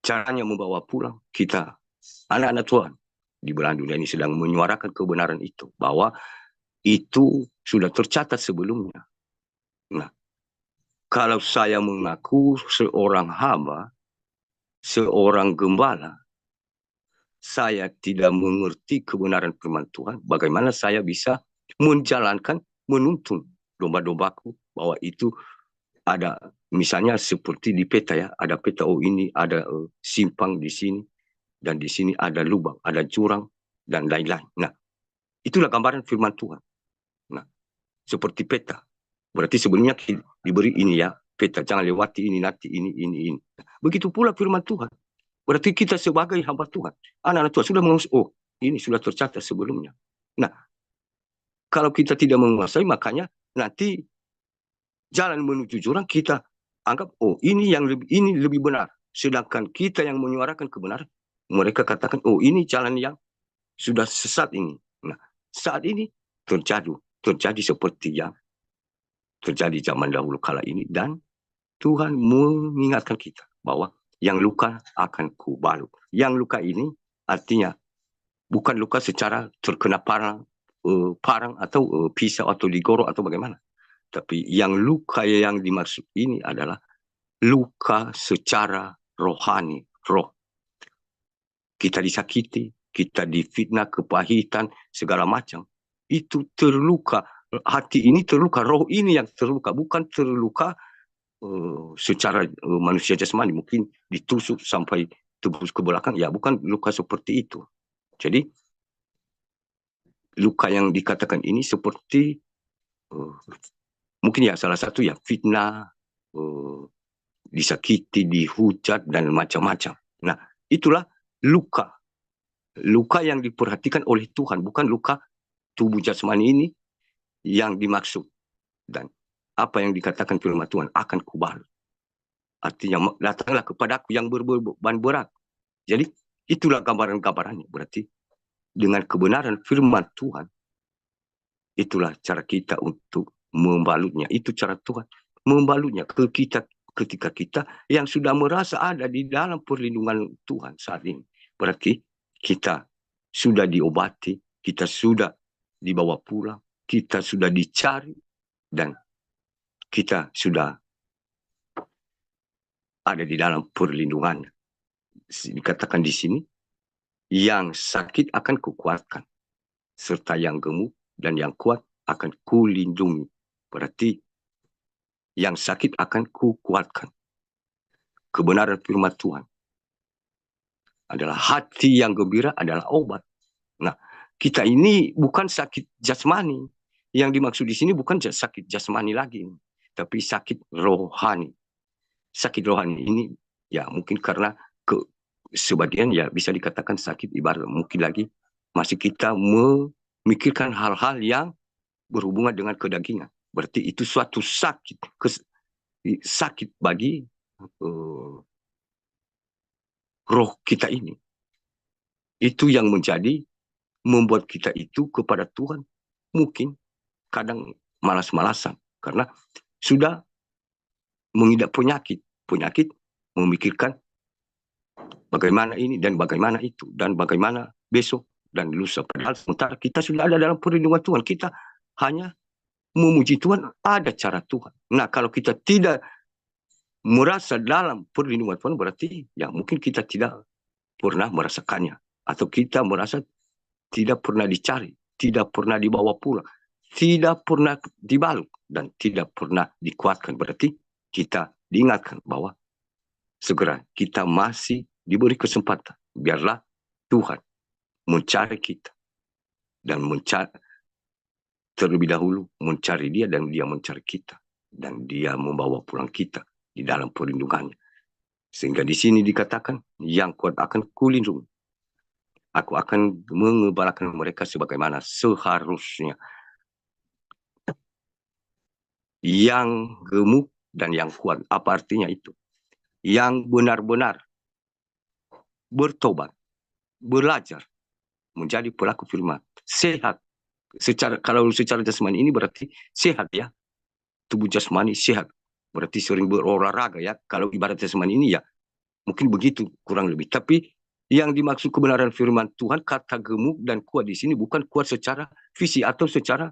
caranya membawa pulang kita, anak-anak Tuhan, di belahan dunia ini sedang menyuarakan kebenaran itu. Bahwa itu sudah tercatat sebelumnya. Nah, kalau saya mengaku seorang hamba, seorang gembala, saya tidak mengerti kebenaran firman Tuhan, bagaimana saya bisa menjalankan, menuntun domba-dombaku bahwa itu ada, misalnya seperti di peta ya, ada peta, oh ini ada simpang di sini, dan di sini ada lubang, ada jurang, dan lain-lain. Nah, itulah gambaran firman Tuhan. Nah, seperti peta. Berarti sebelumnya diberi ini ya, peta, jangan lewati ini, nanti ini. Begitu pula firman Tuhan. Berarti kita sebagai hamba Tuhan, anak-anak Tuhan sudah menguasai, oh ini sudah tercatat sebelumnya. Nah, kalau kita tidak menguasai, makanya nanti jalan menuju jurang kita anggap, oh ini lebih benar. Sedangkan kita yang menyuarakan kebenaran, mereka katakan, oh ini jalan yang sudah sesat ini. Nah, saat ini terjadi seperti yang terjadi zaman dahulu kala ini, dan Tuhan mengingatkan kita bahwa yang luka akan kubalut. Yang luka ini artinya bukan luka secara terkena parang atau pisau atau digorok atau bagaimana. Tapi yang luka yang dimaksud ini adalah luka secara rohani, roh. Kita disakiti, kita difitnah, kepahitan, segala macam. Itu terluka. Hati ini terluka, roh ini yang terluka. Bukan terluka secara manusia jasmani. Mungkin ditusuk sampai tembus ke belakang. Ya, bukan luka seperti itu. Jadi, luka yang dikatakan ini seperti mungkin ya salah satu ya fitnah, disakiti, dihujat, dan macam-macam. Nah, itulah luka. Luka yang diperhatikan oleh Tuhan, bukan luka tubuh jasmani ini yang dimaksud. Dan apa yang dikatakan firman Tuhan, akan kubalas. Artinya, datanglah kepadaku yang berbeban berat. Jadi, itulah gambaran-gambarannya. Berarti, dengan kebenaran firman Tuhan, itulah cara kita untuk membalutnya. Itu cara Tuhan membalutnya ke kita ketika kita yang sudah merasa ada di dalam perlindungan Tuhan saat ini. Berarti kita sudah diobati, kita sudah dibawa pulang, kita sudah dicari, dan kita sudah ada di dalam perlindungan. Dikatakan di sini, yang sakit akan kukuatkan, serta yang gemuk dan yang kuat akan kulindungi. Berarti yang sakit akan kukuatkan. Kebenaran firman Tuhan adalah hati yang gembira adalah obat. Nah, kita ini bukan sakit jasmani. Yang dimaksud di sini bukan sakit jasmani lagi, tapi sakit rohani. Sakit rohani ini ya mungkin karena sebagian ya bisa dikatakan sakit ibarat mungkin lagi masih kita memikirkan hal-hal yang berhubungan dengan kedagingan. Berarti itu suatu sakit, sakit bagi roh kita ini. Itu yang membuat kita itu kepada Tuhan mungkin kadang malas-malasan karena sudah mengidap penyakit memikirkan bagaimana ini dan bagaimana itu dan bagaimana besok dan lusa. Padahal sementara kita sudah ada dalam perlindungan Tuhan, kita hanya memuji Tuhan, ada cara Tuhan. Nah, kalau kita tidak merasa dalam perlindungan Tuhan, berarti ya mungkin kita tidak pernah merasakannya. Atau kita merasa tidak pernah dicari, tidak pernah dibawa pulang, tidak pernah dibalut, dan tidak pernah dikuatkan. Berarti kita diingatkan bahwa segera kita masih diberi kesempatan. Biarlah Tuhan mencari kita. Dan terlebih dahulu mencari dia dan dia mencari kita. Dan dia membawa pulang kita di dalam perlindungannya. Sehingga di sini dikatakan, yang kuat akan kulindungi. Aku akan mengembalakan mereka sebagaimana seharusnya. Yang gemuk dan yang kuat. Apa artinya itu? Yang benar-benar bertobat, belajar, menjadi pelaku firman, sehat. Kalau secara jasmani ini berarti sehat ya. Tubuh jasmani sehat. Berarti sering berolahraga ya. Kalau ibarat jasmani ini ya mungkin begitu kurang lebih. Tapi yang dimaksud kebenaran firman Tuhan, kata gemuk dan kuat di sini bukan kuat secara fisik atau secara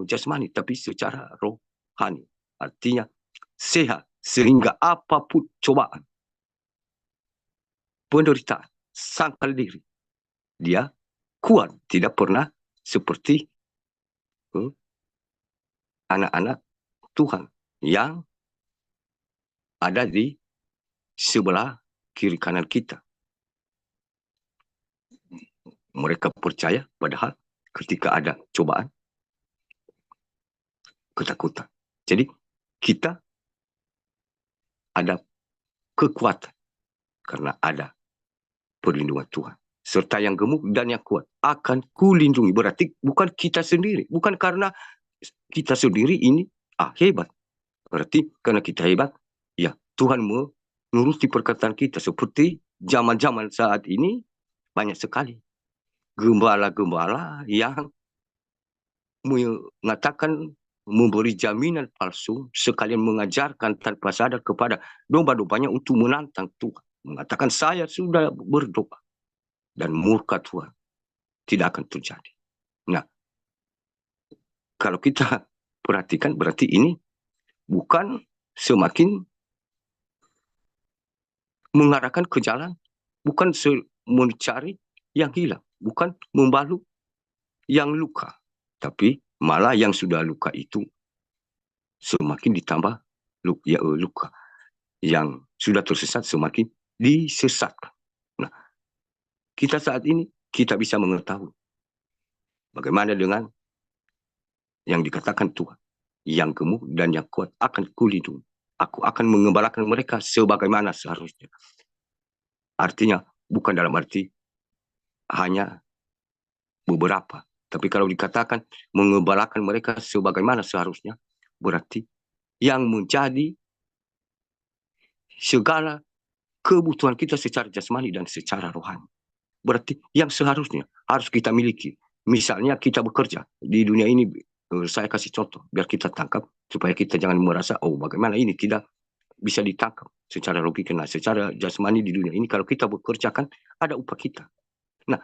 jasmani, tapi secara rohani. Artinya sehat sehingga apapun cobaan, penderitaan, sangkal diri, dia kuat, tidak pernah seperti anak-anak Tuhan yang ada di sebelah kiri kanan kita. Mereka percaya padahal ketika ada cobaan, ketakutan. Jadi kita ada kekuatan karena ada perlindungan Tuhan. Serta yang gemuk dan yang kuat akan kulindungi. Berarti bukan kita sendiri. Bukan karena kita sendiri ini hebat. Berarti karena kita hebat, ya Tuhan menuruti perkataan kita. Seperti zaman-zaman saat ini banyak sekali gembala-gembala yang mengatakan memberi jaminan palsu sekalian mengajarkan tanpa sadar kepada domba-dombanya untuk menantang Tuhan. Mengatakan saya sudah berdoa dan murka Tuhan tidak akan terjadi. Nah, kalau kita perhatikan berarti ini bukan semakin mengarahkan ke jalan, bukan mencari yang hilang, bukan membalut yang luka, tapi malah yang sudah luka itu semakin ditambah luka. Yang sudah tersesat semakin disesatkan. Nah, kita saat ini, kita bisa mengetahui bagaimana dengan yang dikatakan Tuhan. Yang gemuk dan yang kuat akan kulindungi. Aku akan mengembalakan mereka sebagaimana seharusnya. Artinya, bukan dalam arti hanya beberapa. Tapi kalau dikatakan mengembalakan mereka sebagaimana seharusnya, berarti yang menjadi segala kebutuhan kita secara jasmani dan secara rohani. Berarti yang seharusnya harus kita miliki. Misalnya kita bekerja di dunia ini, saya kasih contoh biar kita tangkap supaya kita jangan merasa oh bagaimana ini tidak bisa ditangkap secara logika. Nah, secara jasmani di dunia ini kalau kita bekerja kan ada upah kita. Nah,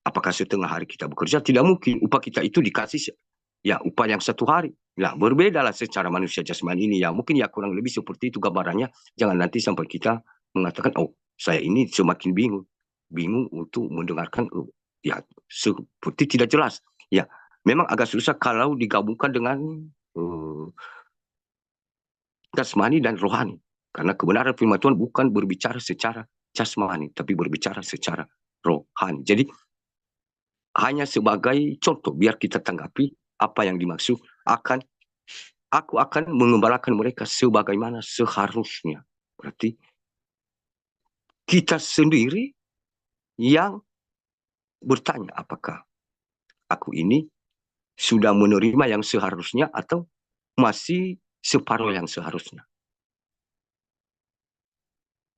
apakah setengah hari kita bekerja? Tidak mungkin upah kita itu dikasih ya upah yang 1 hari. Nah, berbedalah secara manusia jasmani ini ya mungkin ya kurang lebih seperti itu gambarannya. Jangan nanti sampai kita mengatakan oh saya ini semakin bingung untuk mendengarkan ya seperti tidak jelas. Ya, memang agak susah kalau digabungkan dengan jasmani dan rohani. Karena kebenaran firman Tuhan bukan berbicara secara jasmani, tapi berbicara secara rohani. Jadi, hanya sebagai contoh, biar kita tanggapi apa yang dimaksud, aku akan mengembalakan mereka sebagaimana seharusnya. Berarti, kita sendiri yang bertanya, apakah aku ini sudah menerima yang seharusnya atau masih separuh yang seharusnya.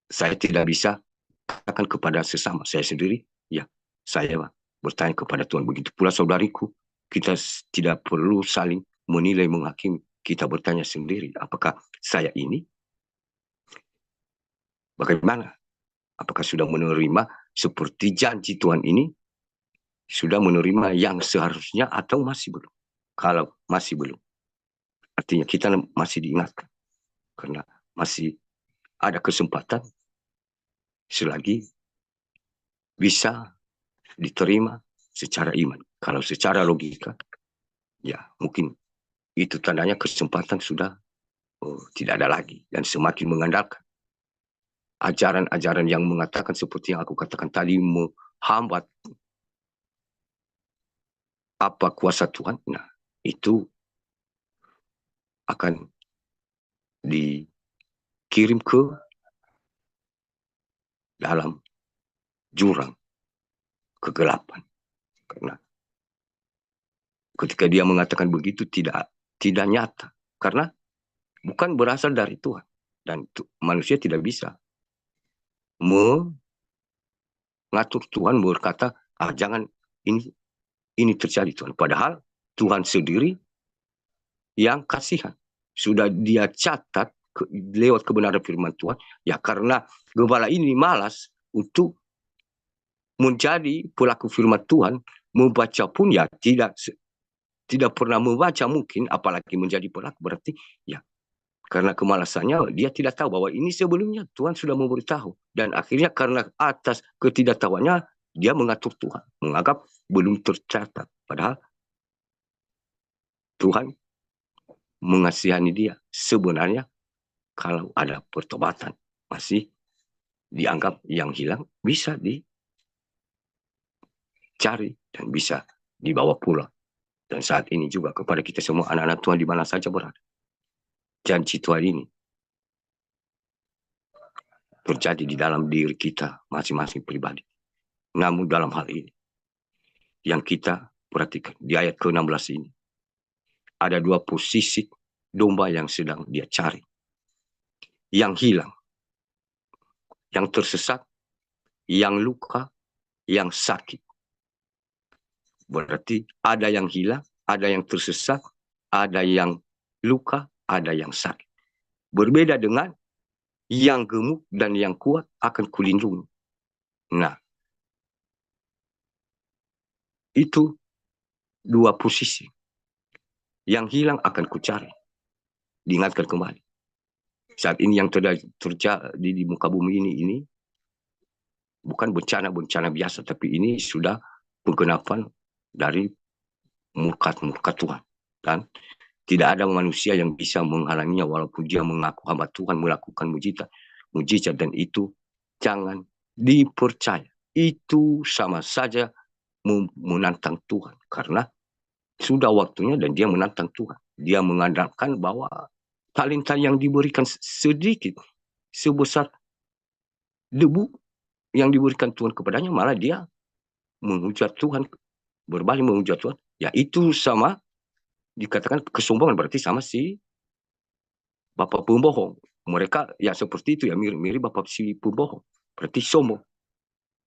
Saya tidak bisa katakan kepada sesama saya sendiri, ya saya bertanya kepada Tuhan. Begitu pula saudariku, kita tidak perlu saling menilai, menghakimi. Kita bertanya sendiri, apakah saya ini bagaimana? Apakah sudah menerima seperti janji Tuhan ini? Sudah menerima yang seharusnya atau masih belum? Kalau masih belum, artinya kita masih diingatkan. Karena masih ada kesempatan selagi bisa diterima secara iman. Kalau secara logika, ya mungkin itu tandanya kesempatan sudah tidak ada lagi. Dan semakin mengandalkan ajaran-ajaran yang mengatakan seperti yang aku katakan tadi, menghambat apa kuasa Tuhan. Nah, itu akan dikirim ke dalam jurang kegelapan. Karena ketika dia mengatakan begitu tidak nyata. Karena bukan berasal dari Tuhan. Dan manusia tidak bisa mengatur. Tuhan berkata, jangan ini terjadi Tuhan. Padahal Tuhan sendiri yang kasihan. Sudah dia catat lewat kebenaran firman Tuhan. Ya karena gembala ini malas untuk menjadi pelaku firman Tuhan, membaca pun ya tidak pernah membaca mungkin, apalagi menjadi pelaku. Berarti ya karena kemalasannya dia tidak tahu bahwa ini sebelumnya Tuhan sudah memberitahu. Dan akhirnya karena atas ketidaktahuannya dia mengatur Tuhan. Menganggap belum tercatat. Padahal Tuhan mengasihani dia. Sebenarnya kalau ada pertobatan masih dianggap yang hilang bisa dicari dan bisa dibawa pulang. Dan saat ini juga kepada kita semua anak-anak Tuhan di mana saja berada. Janji Tuhan ini terjadi di dalam diri kita masing-masing pribadi. Namun dalam hal ini yang kita perhatikan di ayat ke-16 ini ada dua posisi domba yang sedang dia cari. Yang hilang, yang tersesat, yang luka, yang sakit. Berarti ada yang hilang, ada yang tersesat, ada yang luka, ada yang sakit. Berbeda dengan yang gemuk dan yang kuat akan kulindungi. Nah, itu dua posisi. Yang hilang akan kucari. Diingatkan kembali. Saat ini yang terjadi di muka bumi ini bukan bencana-bencana biasa, tapi ini sudah penggenapan dari murka Tuhan. Dan tidak ada manusia yang bisa menghalanginya walaupun dia mengaku hamba Tuhan, melakukan mujizat, dan itu jangan dipercaya. Itu sama saja menantang Tuhan, karena sudah waktunya dan dia menantang Tuhan. Dia mengandalkan bahwa talenta yang diberikan sedikit, sebesar debu yang diberikan Tuhan kepadanya, malah dia menghujat Tuhan, berbalik menghujat Tuhan. Ya itu sama dikatakan kesombongan, berarti sama si bapak pembohong. Mereka ya seperti itu ya, mirip-mirip bapak si pembohong. Berarti sombong.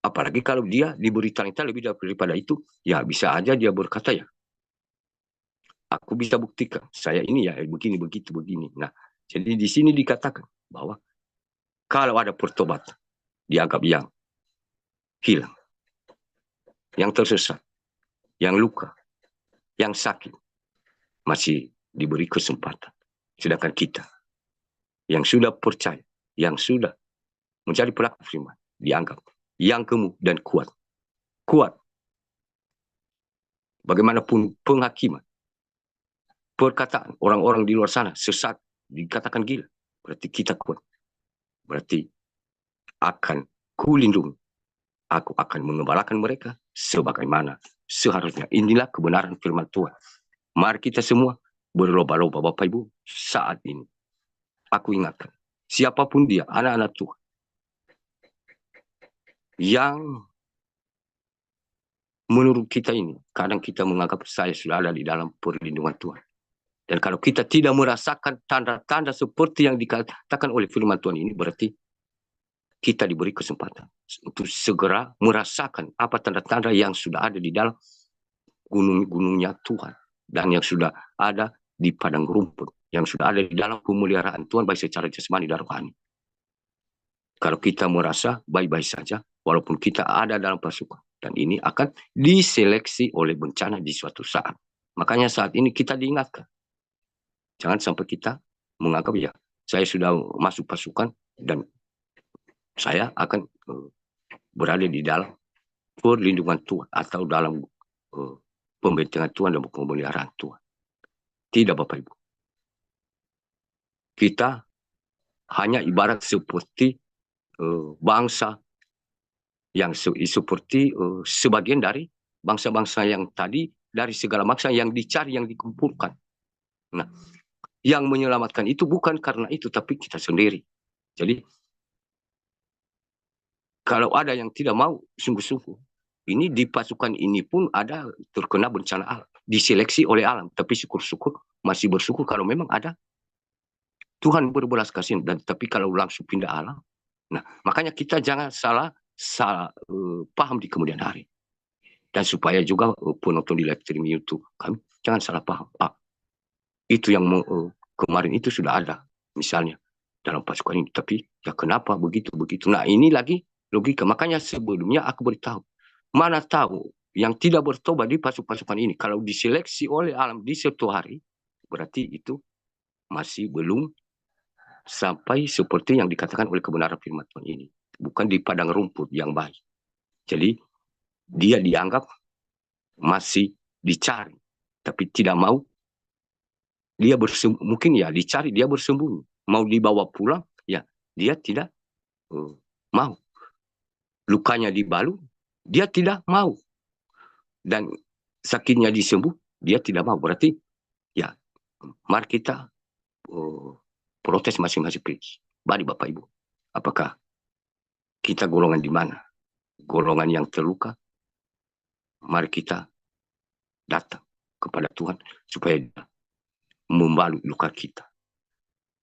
Apalagi kalau dia diberi talenta lebih daripada itu, ya bisa aja dia berkata ya, aku bisa buktikan saya ini ya begini begitu begini. Nah, jadi di sini dikatakan bahwa kalau ada pertobatan dianggap yang hilang, yang tersesat, yang luka, yang sakit masih diberi kesempatan. Sedangkan kita yang sudah percaya, yang sudah menjadi pelaku firman, dianggap yang gemuk dan kuat. Kuat. Bagaimanapun penghakiman, perkataan orang-orang di luar sana sesat, dikatakan gila. Berarti kita kuat. Berarti akan kulindungi. Aku akan mengembalakan mereka sebagaimana seharusnya. Inilah kebenaran firman Tuhan. Mari kita semua berlomba-lomba Bapak Ibu saat ini. Aku ingatkan, siapapun dia, anak-anak Tuhan, yang menurut kita ini, kadang kita menganggap saya sudah ada di dalam perlindungan Tuhan. Dan kalau kita tidak merasakan tanda-tanda seperti yang dikatakan oleh firman Tuhan ini, berarti kita diberi kesempatan untuk segera merasakan apa tanda-tanda yang sudah ada di dalam gunung-gunungnya Tuhan. Dan yang sudah ada di padang rumput. Yang sudah ada di dalam pemeliharaan Tuhan, baik secara jasmani dan rohani. Kalau kita merasa baik-baik saja, walaupun kita ada dalam pasukan. Dan ini akan diseleksi oleh bencana di suatu saat. Makanya saat ini kita diingatkan. Jangan sampai kita menganggap, ya, saya sudah masuk pasukan dan saya akan berada di dalam perlindungan Tuhan atau dalam pembentengan Tuhan dan pemeliharaan Tuhan. Tidak, Bapak Ibu. Kita hanya ibarat seperti bangsa yang seperti sebagian dari bangsa-bangsa yang tadi, dari segala bangsa yang dicari, yang dikumpulkan. Nah, yang menyelamatkan itu bukan karena itu, tapi kita sendiri. Jadi, kalau ada yang tidak mau sungguh-sungguh, ini di pasukan ini pun ada terkena bencana alam, diseleksi oleh alam. Tapi syukur-syukur, masih bersyukur kalau memang ada Tuhan berbelas kasihan. Dan tapi kalau langsung pindah alam, nah makanya kita jangan salah paham di kemudian hari. Dan supaya juga penonton di live stream YouTube kami jangan salah paham. Itu yang kemarin itu sudah ada misalnya dalam pasukan ini, tapi ya kenapa begitu. Nah ini lagi logika. Makanya sebelumnya aku beritahu, mana tahu yang tidak bertobat di pasukan ini kalau diseleksi oleh alam di suatu hari, berarti itu masih belum sampai seperti yang dikatakan oleh kebenaran firman Tuhan ini, bukan di padang rumput yang baik. Jadi dia dianggap masih dicari, tapi tidak mau. Dia mungkin ya dicari, dia bersembunyi. Mau dibawa pulang, ya dia tidak mau. Lukanya dibalu, dia tidak mau. Dan sakitnya disembuh, dia tidak mau. Berarti, ya, mari kita protes masing-masing. Mari Bapak Ibu, apakah kita golongan di mana? Golongan yang terluka? Mari kita datang kepada Tuhan supaya dia membalut luka kita.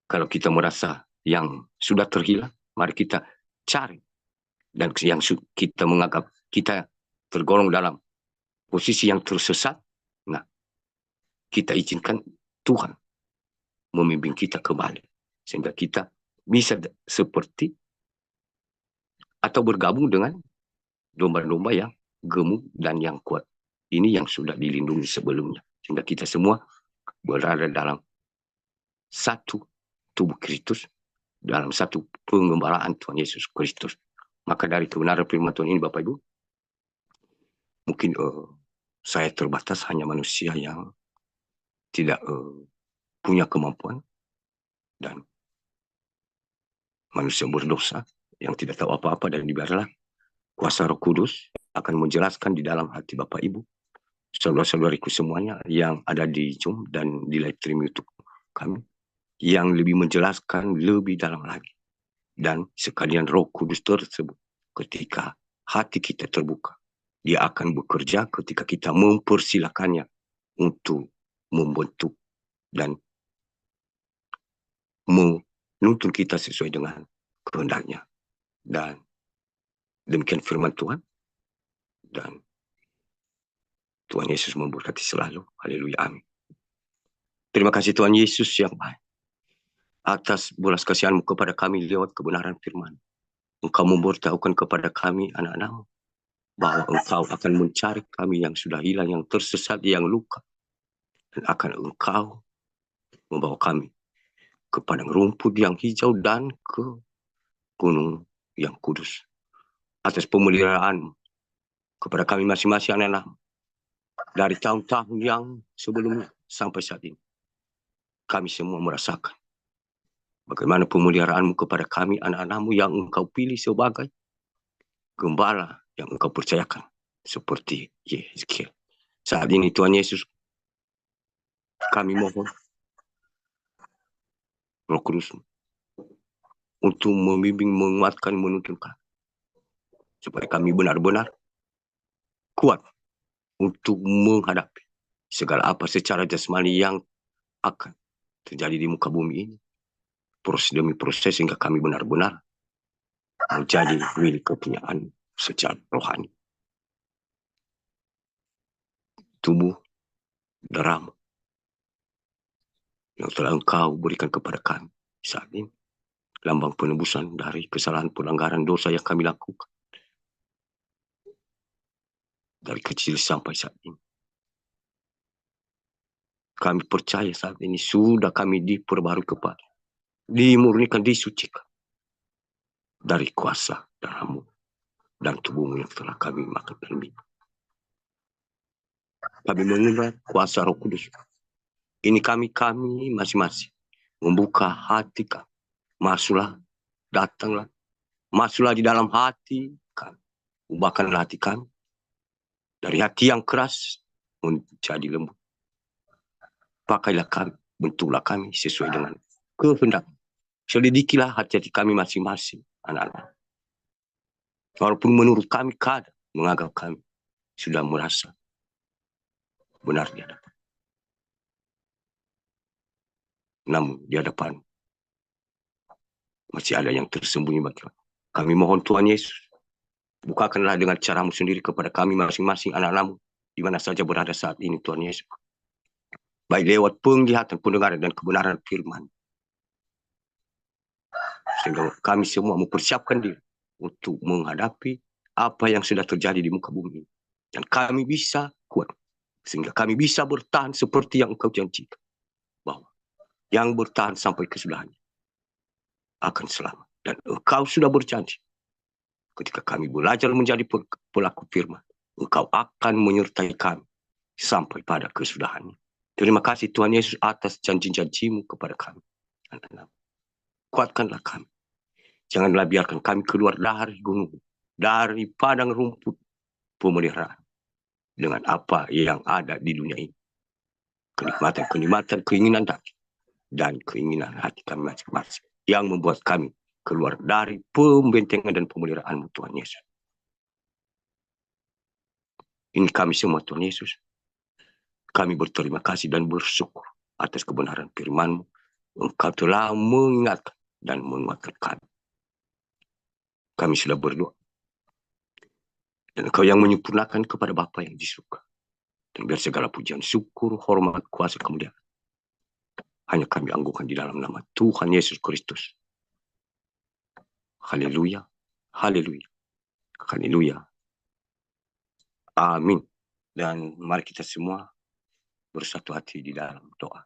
Kalau kita merasa yang sudah terhilang, mari kita cari. Dan yang kita menganggap kita tergolong dalam posisi yang tersesat, nah, kita izinkan Tuhan memimpin kita kembali. Sehingga kita bisa seperti atau bergabung dengan domba-domba yang gemuk dan yang kuat. Ini yang sudah dilindungi sebelumnya. Sehingga kita semua berada dalam satu tubuh Kristus dalam satu pengembalaan Tuhan Yesus Kristus. Maka dari kebenaran firman Tuhan ini, Bapak Ibu, mungkin saya terbatas, hanya manusia yang tidak punya kemampuan dan manusia berdosa yang tidak tahu apa-apa, dan dibiarlah kuasa Roh Kudus akan menjelaskan di dalam hati Bapak Ibu, saudara-saudariku semuanya yang ada di Zoom dan di live stream YouTube kami, yang lebih menjelaskan lebih dalam lagi. Dan sekalian Roh Kudus tersebut, ketika hati kita terbuka, dia akan bekerja ketika kita mempersilakannya untuk membentuk dan menuntun kita sesuai dengan kehendaknya. Dan demikian firman Tuhan, dan Tuhan Yesus memberkati selalu. Haleluya, amin. Terima kasih Tuhan Yesus yang baik, atas belas kasihan-Mu kepada kami lewat kebenaran firman. Engkau memberitahukan kepada kami, anak-anak-Mu, bahwa Engkau akan mencari kami yang sudah hilang, yang tersesat, yang luka. Dan akan Engkau membawa kami ke padang rumput yang hijau dan ke gunung yang kudus. Atas pemeliharaan kepada kami masing-masing anak-anak, dari tahun-tahun yang sebelumnya sampai saat ini, kami semua merasakan bagaimana pemeliharaan-Mu kepada kami, anak-anak-Mu yang Engkau pilih sebagai gembala yang Engkau percayakan, seperti Yeskiel. Saat ini Tuhan Yesus, kami mohon Roh Kudus untuk membimbing, menguatkan, menuntun kami, supaya kami benar-benar kuat untuk menghadapi segala apa secara jasmani yang akan terjadi di muka bumi ini, proses demi proses, sehingga kami benar-benar menjadi milik kepunyaan secara rohani. Tubuh darah yang telah Engkau berikan kepada kami saat ini, lambang penebusan dari kesalahan, pelanggaran, dosa yang kami lakukan dari kecil sampai saat ini. Kami percaya saat ini sudah kami diperbarui kembali, dimurnikan, disucikan dari kuasa darah-Mu dan tubuh-Mu yang telah kami makan dan minum. Kami mengenal kuasa Roh Kudus. Ini kami masing-masing membuka hati kami. Masuklah, datanglah, masuklah di dalam hati kami. Ubahkanlah hati kami dari hati yang keras menjadi lembut. Pakailah kami, bentuklah kami sesuai dengan kehendak. Selidikilah hati-hati kami masing-masing, anak-anak. Walaupun menurut kami kadang menganggap kami sudah merasa benar di hadapan, namun di hadapan masih ada yang tersembunyi bagi kami. Kami mohon Tuhan Yesus, bukakanlah dengan cara-Mu sendiri kepada kami masing-masing, anak-anak-Mu, di mana saja berada saat ini, Tuhan Yesus. Baik lewat penglihatan, pendengaran, dan kebenaran firman. Sehingga kami semua mempersiapkan diri untuk menghadapi apa yang sudah terjadi di muka bumi. Dan kami bisa kuat, sehingga kami bisa bertahan seperti yang Engkau janjikan, bahwa yang bertahan sampai kesudahannya akan selamat. Dan Engkau sudah berjanji, ketika kami belajar menjadi pelaku firman, Engkau akan menyertai kami sampai pada kesudahannya. Terima kasih Tuhan Yesus atas janji-janji-Mu kepada kami. Kuatkanlah kami. Janganlah biarkan kami keluar dari gunung, dari padang rumput pemeliharaan, dengan apa yang ada di dunia ini. Kenikmatan, keinginan dan keinginan hati kami masing-masing, yang membuat kami keluar dari pembentengan dan pemeliharaan-Mu, Tuhan Yesus. Ini kami semua, Tuhan Yesus. Kami berterima kasih dan bersyukur atas kebenaran firman-Mu. Engkau telah mengingatkan dan menguatkan kami. Kami sudah berdoa, dan Engkau yang menyempurnakan kepada Bapa yang di surga. Dan biar segala pujian, syukur, hormat, kuasa, kemuliaan hanya kami anggukan di dalam nama Tuhan Yesus Kristus. Haleluya, haleluya, haleluya. Amin. Dan mari kita semua bersatu hati di dalam doa.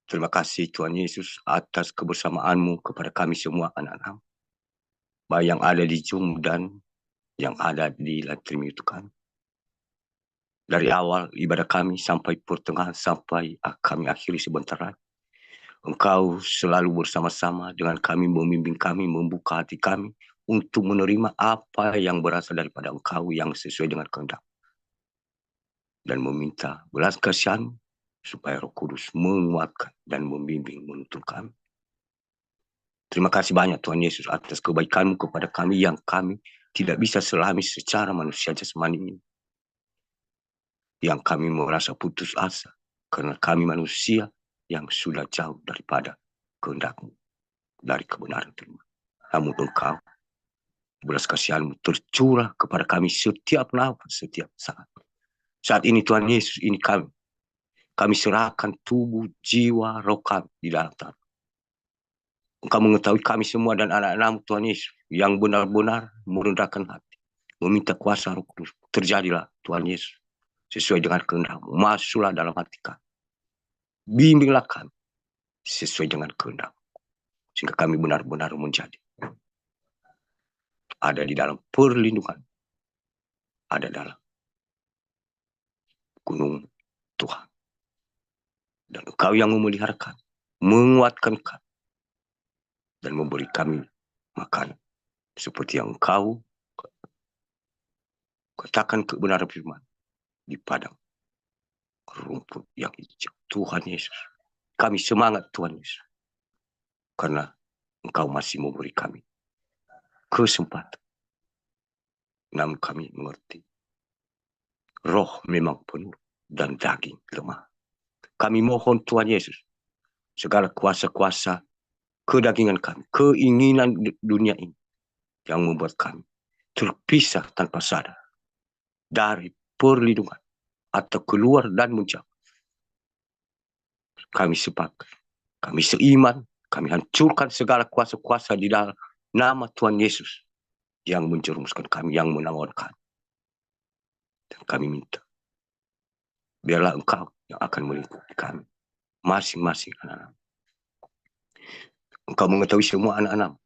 Terima kasih Tuhan Yesus atas kebersamaan-Mu kepada kami semua anak-anak, baik yang ada di Zoom dan yang ada di live streaming Tuhan. Dari awal ibadah kami sampai pertengahan, sampai kami akhiri sebentar lagi, Engkau selalu bersama-sama dengan kami, membimbing kami, membuka hati kami untuk menerima apa yang berasal daripada Engkau yang sesuai dengan kehendak. Dan meminta belas kasihan supaya Roh Kudus menguatkan dan membimbing menuntun kami. Terima kasih banyak Tuhan Yesus atas kebaikan-Mu kepada kami yang kami tidak bisa selami secara manusia jasmani ini. Yang kami merasa putus asa karena kami manusia yang sudah jauh daripada kehendak-Mu, dari kebenaran Tuhan. Namun Engkau belas kasihan-Mu tercurah kepada kami setiap nafas, setiap saat. Saat ini Tuhan Yesus, ini kami serahkan tubuh, jiwa, roh kami di dalam tangan. Engkau mengetahui kami semua dan anak-anak-Mu Tuhan Yesus yang benar-benar merendahkan hati, meminta kuasa Roh Kudus. Terjadilah Tuhan Yesus sesuai dengan kehendak-Mu. Masuklah dalam hati kami, bimbinglah kami sesuai dengan kehendak, sehingga kami benar-benar menjadi ada di dalam perlindungan, ada dalam gunung Tuhan. Dan Engkau yang memelihara kami, menguatkan kami, dan memberi kami makan seperti yang Engkau katakan kebenaran firman di padang rumput yang hijau. Tuhan Yesus, kami semangat Tuhan Yesus, karena Engkau masih memberi kami kesempatan. Namun kami mengerti, roh memang penuh dan daging lemah. Kami mohon Tuhan Yesus, segala kuasa-kuasa kedagingan kami, keinginan dunia ini yang membuat kami terpisah tanpa sadar dari perlindungan atau keluar dan menjauh. Kami sepakat, kami seiman, kami hancurkan segala kuasa-kuasa di dalam nama Tuhan Yesus yang menjerumuskan kami, yang menawarkan. Dan kami minta, biarlah Engkau yang akan melingkupi kami, masing-masing anak-anak. Engkau mengetahui semua anak-anak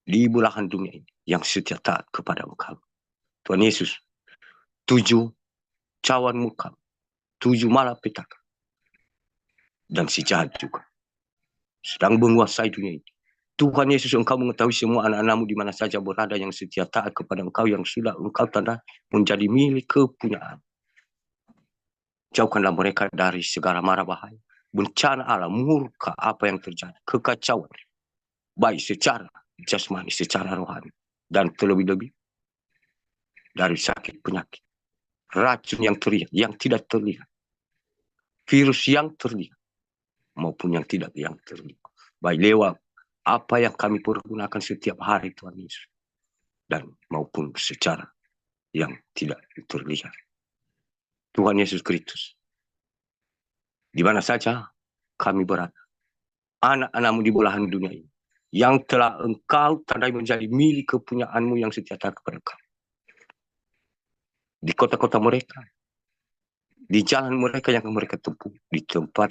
di belahan dunia ini yang setia taat kepada Engkau. Tuhan Yesus, 7 cawan muka, 7 malapetaka, dan si jahat juga sedang menguasai dunia ini. Tuhan Yesus, Engkau mengetahui semua anak-anak-Mu di mana saja berada yang setia taat kepada Engkau, yang sudah Engkau tanda menjadi milik kepunyaan. Jauhkanlah mereka dari segala mara bahaya, bencana alam, murka apa yang terjadi, kekacauan, baik secara jasmani, secara rohani, dan terlebih-lebih dari sakit penyakit, racun yang terlihat, yang tidak terlihat, virus yang terlihat, maupun yang tidak yang terlihat. Baik lewat apa yang kami pergunakan setiap hari Tuhan Yesus, dan maupun secara yang tidak terlihat. Tuhan Yesus Kristus, di mana saja kami berada, anak-anak-Mu di belahan dunia ini, yang telah Engkau tandai menjadi milik kepunyaan-Mu yang setia kepada kami. Di kota-kota mereka, di jalan mereka yang mereka tempuh, di tempat,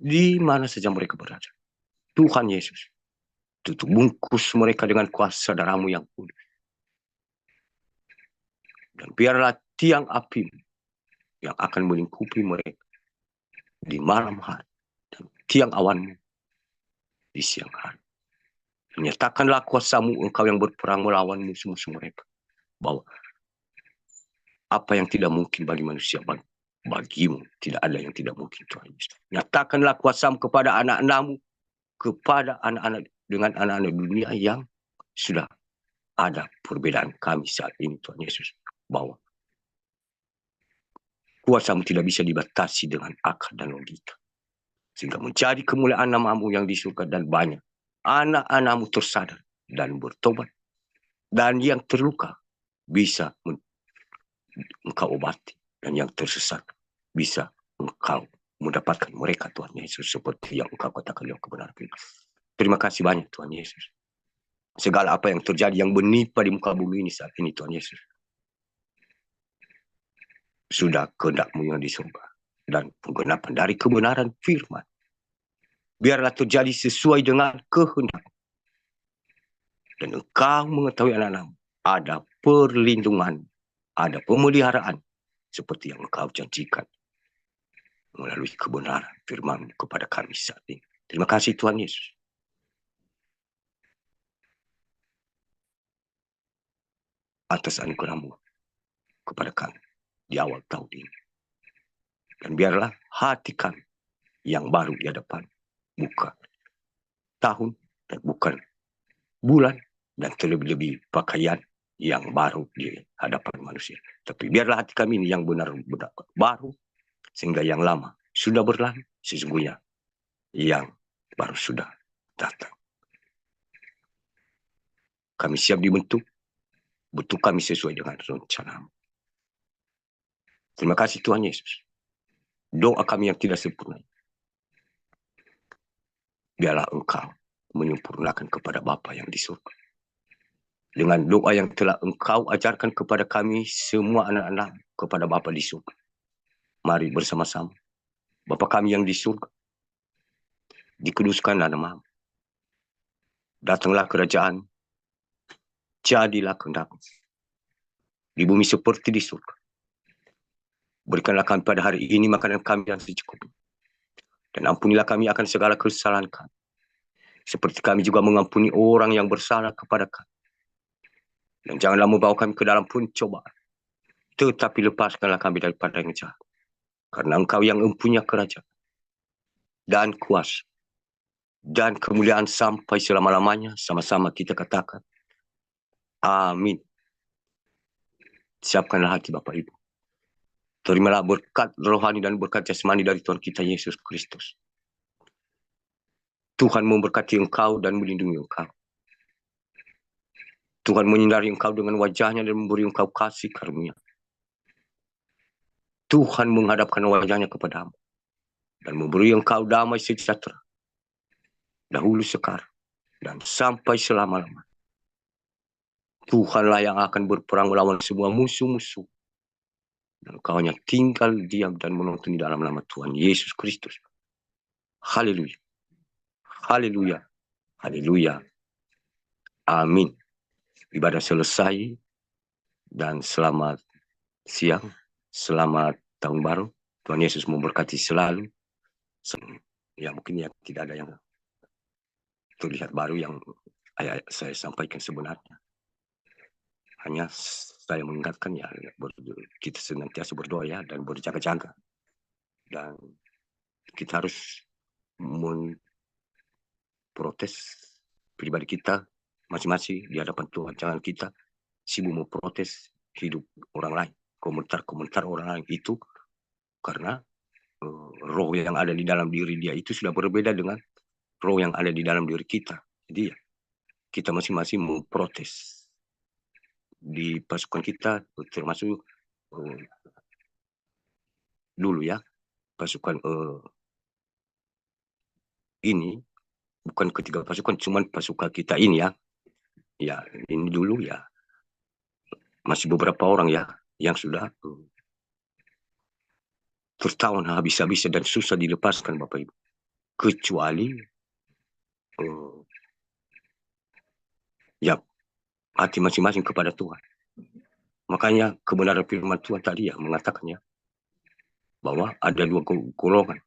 di mana saja mereka berada. Tuhan Yesus, tutup bungkus mereka dengan kuasa darah-Mu yang kudus. Dan biarlah tiang api yang akan melingkupi mereka di malam hari, dan tiang awan-Mu di siang hari. Nyatakanlah kuasa-Mu, Engkau yang berperang melawan musuh-musuh mereka, bahwa apa yang tidak mungkin bagi manusia, bagimu tidak ada yang tidak mungkin Tuhan Yesus. Nyatakanlah kuasa-Mu kepada anak-anak-Mu, kepada anak-anak dengan anak-anak dunia yang sudah ada perbedaan kami saat ini Tuhan Yesus, bahwa kuasa-Mu tidak bisa dibatasi dengan akal dan logika, sehingga menjadi kemuliaan nama-Mu yang di surga, dan banyak anak-anak-Mu tersadar dan bertobat, dan yang terluka bisa Engkau obati, dan yang tersesat bisa Engkau mendapatkan mereka Tuhan Yesus, seperti yang Engkau katakan yang kebenaran. Terima kasih banyak Tuhan Yesus. Segala apa yang terjadi, yang menimpa di muka bumi ini saat ini Tuhan Yesus, sudah kehendak-Mu yang di surga. dan penggenapan dari kebenaran firman. Biarlah terjadi sesuai dengan kehendak. Dan engkau mengetahui anak-anakmu, ada perlindungan, ada pemeliharaan, seperti yang engkau janjikan melalui kebenaran firman kepada kami saat ini. Terima kasih Tuhan Yesus. Atas anugerah-Mu kepada kami di awal tahun ini. Dan biarlah hati kami yang baru di hadapan, bukan tahun dan bukan bulan, dan terlebih-lebih pakaian yang baru di hadapan manusia. Tapi biarlah hati kami ini yang benar-benar baru, sehingga yang lama sudah berlalu, sesungguhnya yang baru sudah datang. Kami siap dibentuk, bentuk kami sesuai dengan rencana-Mu. Terima kasih Tuhan Yesus. Doa kami yang tidak sempurna, biarlah Engkau menyempurnakan kepada Bapa yang di surga. Dengan doa yang telah Engkau ajarkan kepada kami semua anak-anak kepada Bapa di surga. Mari bersama-sama. Bapa kami yang di surga, dikuduskan nama-Mu. Datanglah kerajaan, jadilah kehendak-Mu di bumi seperti di surga. Berikanlah kami pada hari ini makanan kami yang secukupnya. Dan ampunilah kami akan segala kesalahan kami, seperti kami juga mengampuni orang yang bersalah kepada kami. Dan janganlah membawa kami ke dalam pencobaan, tetapi lepaskanlah kami daripada yang jahat. Karena Engkau yang mempunyai kerajaan dan kuasa dan kemuliaan sampai selama-lamanya. Sama-sama kita katakan, amin. Siapkanlah hati Bapak Ibu. Terimalah berkat rohani dan berkat jasmani dari Tuhan kita Yesus Kristus. Tuhan memberkati engkau dan melindungi engkau. Tuhan menyinari engkau dengan wajahnya dan memberi engkau kasih karunia. Tuhan menghadapkan wajahnya kepadamu dan memberi engkau damai sejahtera, dahulu, sekarang, dan sampai selama-lamanya. Tuhanlah yang akan berperang melawan semua musuh-musuh. Dan engkau hanya tinggal diam dan menonton di dalam nama Tuhan Yesus Kristus. Haleluya. Haleluya. Haleluya. Amin. Ibadah selesai dan selamat siang, selamat tahun baru. Tuhan Yesus memberkati selalu. Ya mungkin ya tidak ada yang terlihat baru yang saya sampaikan sebenarnya. Hanya saya mengingatkan ya, kita senantiasa berdoa ya dan berjaga-jaga. Dan kita harus memprotes pribadi kita masing-masing di hadapan Tuhan. Jangan kita sibuk memprotes hidup orang lain, komentar-komentar orang lain itu, karena roh yang ada di dalam diri dia itu sudah berbeda dengan roh yang ada di dalam diri kita. Jadi ya, kita masing-masing memprotes di pasukan kita, termasuk dulu ya, pasukan ini bukan ketiga pasukan, cuman pasukan kita ini ya. Ya, ini dulu ya. Masih beberapa orang ya yang sudah tertawan habis-habisan dan susah dilepaskan Bapak Ibu. Kecuali ya hati masing-masing kepada Tuhan. Makanya kebenaran firman Tuhan tadi ya mengatakannya bahwa ada dua golongan.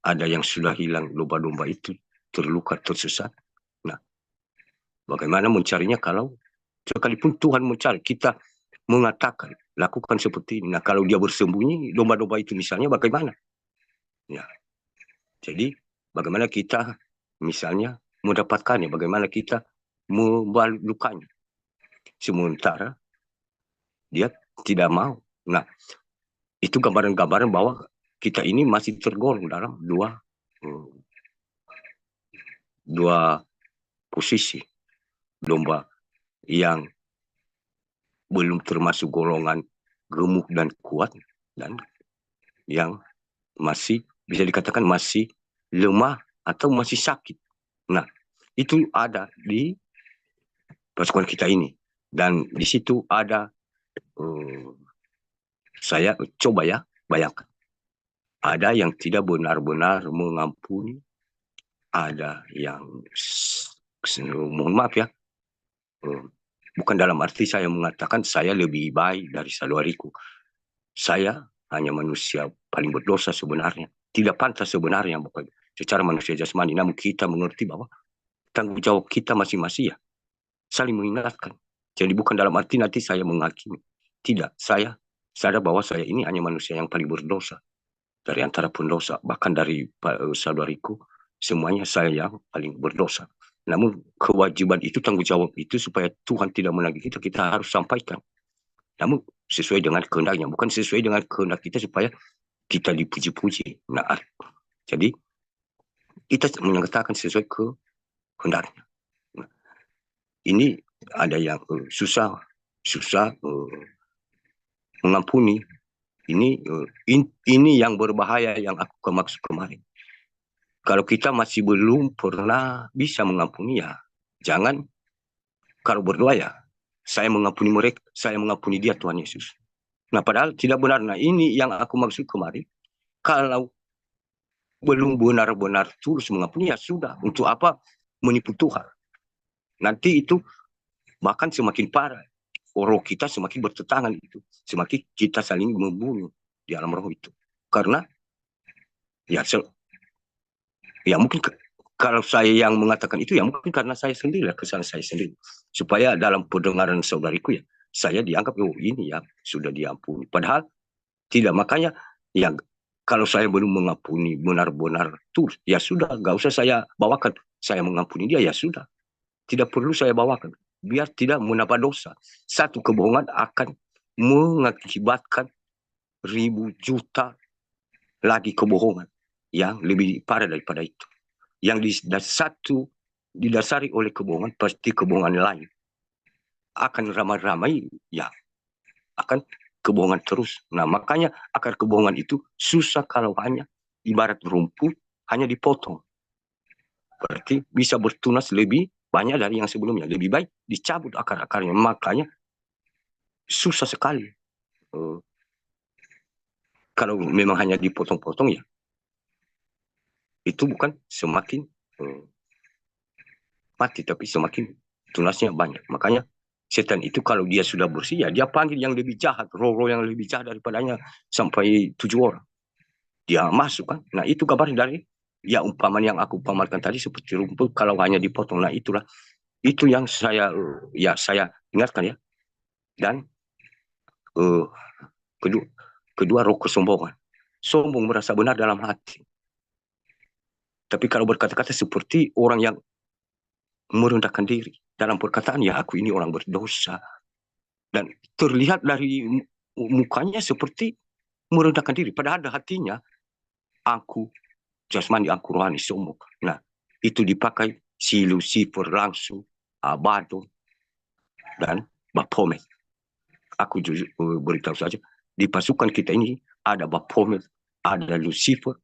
Ada yang sudah hilang domba-domba itu, terluka, tersesat. Nah, bagaimana mencarinya kalau sekalipun Tuhan mencari, kita mengatakan lakukan seperti ini. Nah, kalau dia bersembunyi, domba-domba itu misalnya bagaimana? Ya, jadi bagaimana kita misalnya mendapatkannya, bagaimana kita membalukkannya. Sementara dia tidak mau. Nah, itu gambaran-gambaran bahwa kita ini masih tergolong dalam dua posisi. Domba yang belum termasuk golongan gemuk dan kuat, dan yang masih bisa dikatakan masih lemah atau masih sakit. Nah, itu ada di pasukan kita ini. Dan di situ ada saya coba ya bayangkan Ada yang tidak benar-benar mengampuni, ada yang mohon maaf ya, bukan dalam arti saya mengatakan saya lebih baik dari saudariku. Saya hanya manusia paling berdosa sebenarnya. Tidak pantas sebenarnya bukan secara manusia jasmani. Namun kita mengerti bahwa tanggung jawab kita masing-masing ya saling mengingatkan. Jadi bukan dalam arti nanti saya menghakimi. Tidak, saya sadar bahwa saya ini hanya manusia yang paling berdosa dari antara pendosa. Bahkan dari saudariku, semuanya saya yang paling berdosa. Namun kewajiban itu, tanggung jawab itu supaya Tuhan tidak menagih kita, kita harus sampaikan. Namun sesuai dengan kehendaknya, bukan sesuai dengan kehendak kita supaya kita dipuji-puji. Nah, jadi kita menyatakan sesuai kehendaknya. Nah, ini ada yang susah mengampuni. Ini yang berbahaya yang aku maksud kemarin. Kalau kita masih belum pernah bisa mengampuni ya, jangan kalau berdoa ya, saya mengampuni mereka, saya mengampuni dia Tuhan Yesus. Nah padahal tidak benar. Nah ini yang aku maksud kemarin. Kalau belum benar-benar tulus mengampuni ya sudah. Untuk apa menipu Tuhan? Nanti itu bahkan semakin parah. Roh kita semakin bertentangan itu. Semakin kita saling membunuh di alam roh itu. Karena ya ya mungkin kalau saya yang mengatakan itu ya mungkin karena saya sendiri lah, kesalahan saya sendiri. Supaya dalam pendengaran saudariku ya, saya dianggap oh ini ya sudah diampuni. Padahal tidak, makanya ya kalau saya belum mengampuni benar-benar tuh ya sudah, gak usah saya bawakan. Saya mengampuni dia ya sudah. Tidak perlu saya bawakan. Biar tidak menambah dosa. Satu kebohongan akan mengakibatkan ribu juta lagi kebohongan yang lebih parah daripada itu. Yang didasari oleh kebohongan, pasti kebohongan lain akan ramai-ramai, ya akan kebohongan terus. Nah makanya akar kebohongan itu susah kalau hanya ibarat rumput hanya dipotong. Berarti bisa bertunas lebih banyak dari yang sebelumnya. Lebih baik dicabut akar-akarnya. Makanya susah sekali. Kalau memang hanya dipotong-potong ya, itu bukan semakin mati, tapi semakin tunasnya banyak. Makanya setan itu kalau dia sudah bersih, ya dia panggil yang lebih jahat, roh-roh yang lebih jahat daripadanya sampai 7 orang. Dia masuk kan. Nah itu kabar dari ya umpaman yang aku umpamakan tadi seperti rumput kalau hanya dipotong. Nah itulah itu yang saya ingatkan ya. Dan kedua roh kesombongan. Sombong merasa benar dalam hati. Tapi kalau berkata-kata seperti orang yang merendahkan diri. Dalam perkataan, ya aku ini orang berdosa. Dan terlihat dari mukanya seperti merendahkan diri. Padahal ada hatinya, aku jasmani, aku rohani, sombong. Nah, itu dipakai si Lucifer langsung, Abaddon, dan Baphomet. Aku beritahu saja, di pasukan kita ini ada Baphomet, ada Lucifer,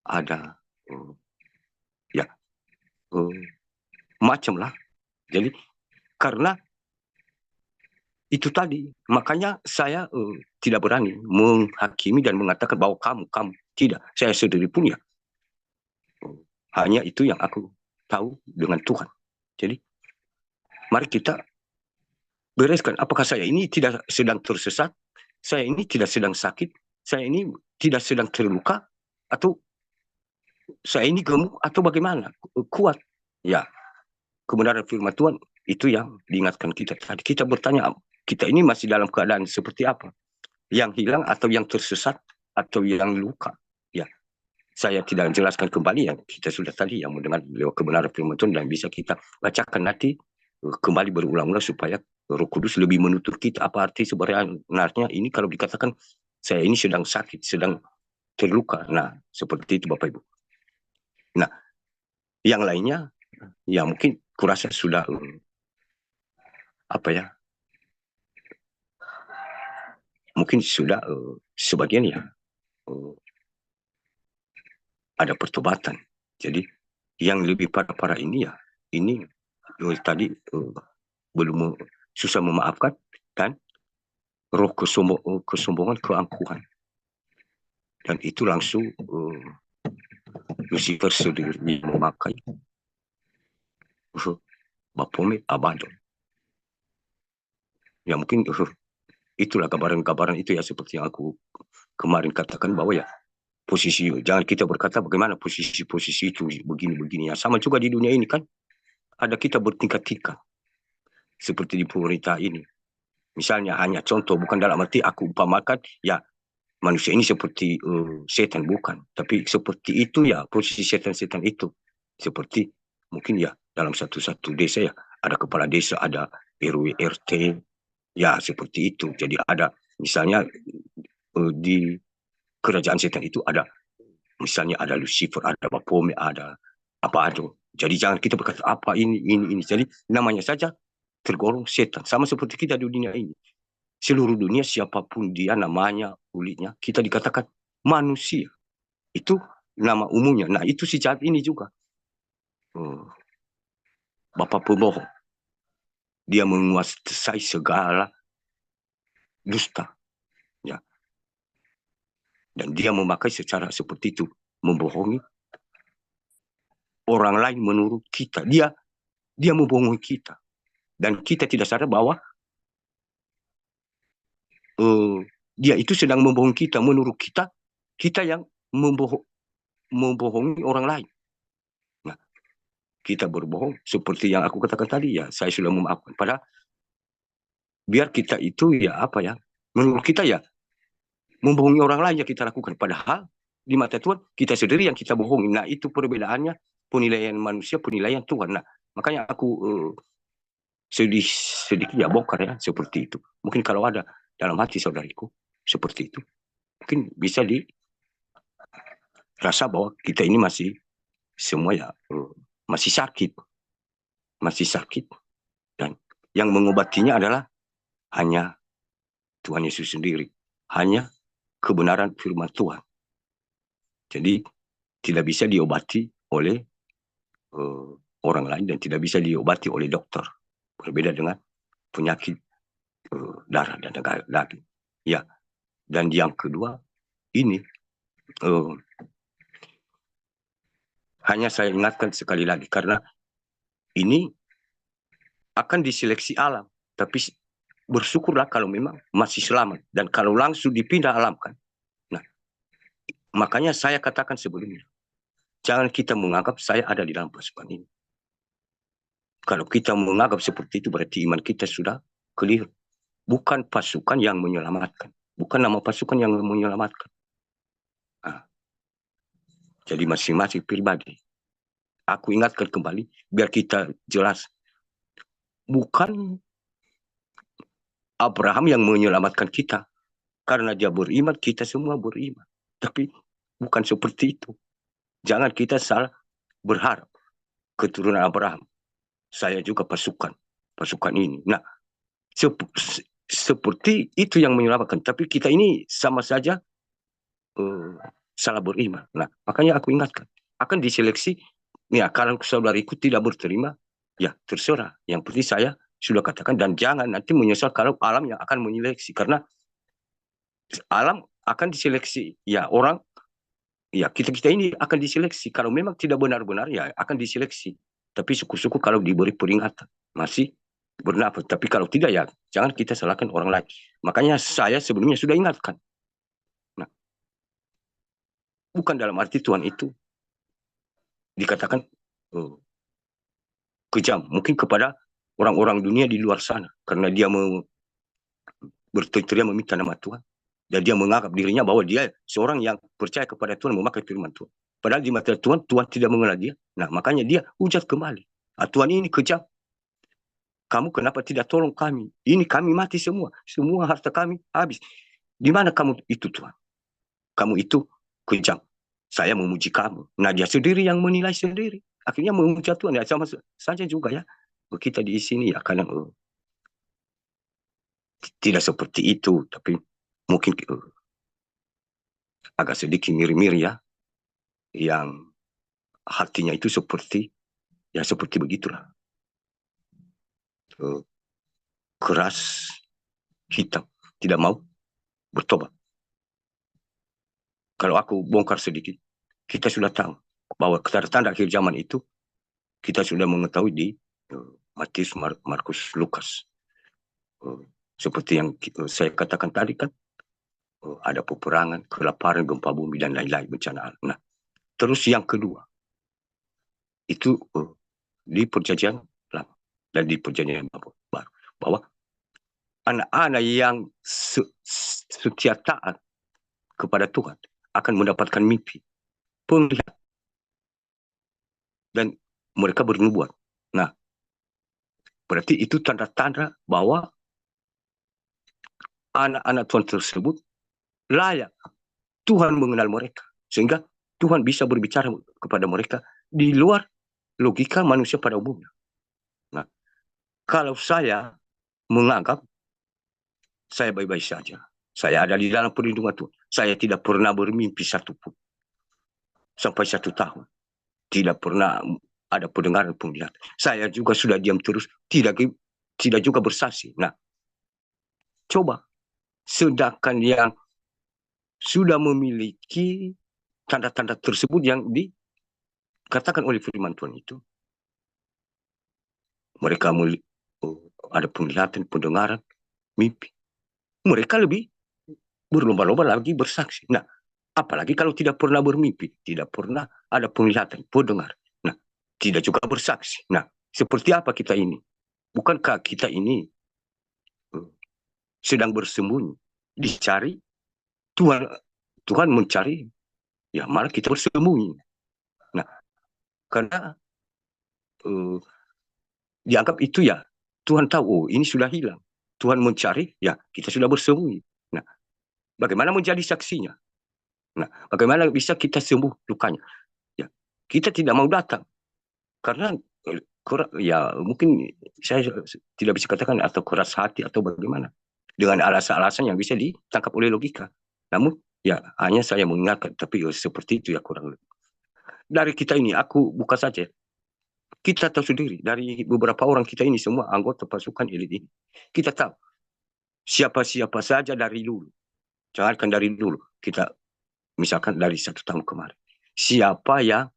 ada ya macam lah. Jadi karena itu tadi, makanya saya tidak berani menghakimi dan mengatakan bahwa kamu tidak. Saya sendiri pun ya hanya itu yang aku tahu dengan Tuhan. Jadi mari kita bereskan. Apakah saya ini tidak sedang tersesat? Saya ini tidak sedang sakit? Saya ini tidak sedang terluka? Atau saya ini gemuk? Atau bagaimana? Kuat? Ya, kebenaran firman Tuhan itu yang diingatkan kita tadi. Kita bertanya, kita ini masih dalam keadaan seperti apa? Yang hilang atau yang tersesat atau yang luka? Ya, saya tidak jelaskan kembali yang kita sudah tadi yang mendengar lewat kebenaran firman Tuhan dan bisa kita bacakan nanti kembali berulang-ulang supaya Roh Kudus lebih menutur kita apa arti sebenarnya ini kalau dikatakan saya ini sedang sakit, sedang terluka. Nah, seperti itu Bapak Ibu. Nah, yang lainnya ya mungkin kurasa sudah apa ya? Mungkin sudah sebagian ya ada pertobatan. Jadi yang lebih parah-parah ini ya ini tadi belum susah memaafkan dan roh kesombongan, keangkuhan. Dan itu langsung Lucifer sendiri memakai Baphomet Abaddon. Ya mungkin itulah gambaran-gambaran itu ya, seperti yang aku kemarin katakan, bahwa ya posisi, jangan kita berkata bagaimana posisi-posisi itu begini-begini ya. Sama juga di dunia ini kan, ada kita bertingkat-tingkat seperti di pemerintah ini. Misalnya hanya contoh, bukan dalam arti aku umpamakan ya manusia ini seperti setan, bukan, tapi seperti itu ya posisi setan-setan itu. Seperti mungkin ya dalam satu desa ya ada kepala desa, ada RW RT, ya seperti itu. Jadi ada misalnya di kerajaan setan itu ada, misalnya ada Lucifer, ada Baphomet, ada apa ada. Jadi jangan kita berkata apa ini. Jadi namanya saja tergolong setan. Sama seperti kita di dunia ini. Seluruh dunia siapapun dia namanya, kulitnya, kita dikatakan manusia. Itu nama umumnya. Nah itu si jahat ini juga. Bapak pembohong. Dia menguasai segala dusta. Ya. Dan dia memakai secara seperti itu. Membohongi orang lain menurut kita. Dia membohongi kita. Dan kita tidak sadar bahwa dia itu sedang membohongi kita. Menurut kita, kita yang membohongi orang lain. Nah, kita berbohong seperti yang aku katakan tadi ya, saya sudah memaafkan. Padahal biar kita itu ya apa ya, menurut kita ya membohongi orang lain yang kita lakukan. Padahal di mata Tuhan kita sendiri yang kita bohongi. Nah itu perbedaannya, penilaian manusia, penilaian Tuhan. Nah makanya aku sedikit ya bongkar ya seperti itu. Mungkin kalau ada dalam hati saudariku seperti itu, mungkin bisa dirasa bahwa kita ini masih semua ya masih sakit, dan yang mengobatinya adalah hanya Tuhan Yesus sendiri, hanya kebenaran firman Tuhan. Jadi tidak bisa diobati oleh orang lain dan tidak bisa diobati oleh dokter. Berbeda dengan penyakit darah dan daging. Ya, dan yang kedua ini hanya saya ingatkan sekali lagi, karena ini akan diseleksi alam, tapi bersyukurlah kalau memang masih selamat, dan kalau langsung dipindah alamkan. Nah, makanya saya katakan sebelumnya, jangan kita menganggap saya ada di dalam pasukan ini. Kalau kita menganggap seperti itu, berarti iman kita sudah keliru. Bukan pasukan yang menyelamatkan, bukan nama pasukan yang menyelamatkan. Nah, jadi masing-masing pribadi. Aku ingatkan kembali, biar kita jelas. Bukan Abraham yang menyelamatkan kita. Karena dia beriman, kita semua beriman. Tapi bukan seperti itu. Jangan kita salah berharap keturunan Abraham. Saya juga pasukan ini. Nah, seperti itu yang menyelamatkan. Tapi kita ini sama saja salah beriman. Nah, makanya aku ingatkan. Akan diseleksi. Ya, kalau saudariku tidak berterima, ya terserah. Yang penting saya sudah katakan, dan jangan nanti menyesal kalau alam yang akan menyeleksi. Karena alam akan diseleksi. Ya, orang, ya kita ini akan diseleksi. Kalau memang tidak benar-benar, ya akan diseleksi. Tapi suku-suku kalau diberi peringatan, masih bernafas. Tapi kalau tidak, ya jangan kita salahkan orang lain. Makanya saya sebelumnya sudah ingatkan. Nah, bukan dalam arti Tuhan itu dikatakan kejam. Mungkin kepada orang-orang dunia di luar sana. Karena dia berteriak meminta nama Tuhan. Dan dia menganggap dirinya bahwa dia seorang yang percaya kepada Tuhan, memakai firman Tuhan. Padahal di mata Tuhan, Tuhan tidak mengenal dia. Nah, makanya dia hujat kembali. Tuhan ini kejam. Kamu kenapa tidak tolong kami? Ini kami mati semua. Semua harta kami habis. Di mana kamu itu, Tuhan? Kamu itu kejam. Saya memuji kamu. Nah, dia sendiri yang menilai sendiri. Akhirnya memuji Tuhan. Ya, sama saja juga ya. Kita di sini ya kadang tidak seperti itu. Tapi mungkin agak sedikit mirip-mirip ya. Yang hatinya itu seperti, ya seperti begitulah. Keras, hitam. Tidak mau bertobat. kalau aku bongkar sedikit, kita sudah tahu bahwa tanda-tanda akhir zaman itu kita sudah mengetahui di Matius, Markus, Lukas. Seperti yang saya katakan tadi kan, ada peperangan, kelaparan, gempa bumi, dan lain-lain bencana alam. Nah, terus yang kedua, itu di perjanjian lama dan di perjanjian baru, bahwa anak-anak yang setia taat kepada Tuhan akan mendapatkan mimpi, penglihatan, dan mereka bernubuat. Nah, berarti itu tanda-tanda bahwa anak-anak Tuhan tersebut layak Tuhan mengenal mereka, sehingga Tuhan bisa berbicara kepada mereka di luar logika manusia pada umumnya. Nah, kalau saya menganggap saya baik-baik saja, saya ada di dalam perlindungan Tuhan, saya tidak pernah bermimpi satupun sampai 1 tahun, tidak pernah ada pendengaran penglihatan. Saya juga sudah diam terus, tidak juga bersaksi. Nah, coba sedangkan yang sudah memiliki tanda-tanda tersebut yang dikatakan oleh firman Tuhan itu, mereka ada penglihatan, pendengaran, mimpi. Mereka lebih berlomba-lomba lagi bersaksi. Nah, apalagi kalau tidak pernah bermimpi, tidak pernah ada penglihatan, pendengar. Nah, tidak juga bersaksi. Nah, seperti apa kita ini? Bukankah kita ini sedang bersembunyi, dicari Tuhan, Tuhan mencari, ya malah kita bersembunyi. Nah, karena dianggap itu ya Tuhan tahu, oh ini sudah hilang. Tuhan mencari, ya kita sudah bersembunyi. Nah, bagaimana menjadi saksinya? Nah, bagaimana bisa kita sembuh lukanya? Ya, kita tidak mau datang karena ya mungkin saya tidak bisa katakan atau keras hati atau bagaimana dengan alasan-alasan yang bisa ditangkap oleh logika. Namun ya hanya saya mengingatkan, tapi seperti itu ya kurang lebih. Dari kita ini, aku buka saja. Kita tahu sendiri dari beberapa orang kita ini semua anggota pasukan elit ini. Kita tahu siapa-siapa saja dari dulu. Jangankan dari dulu, kita misalkan dari 1 tahun kemarin. Siapa yang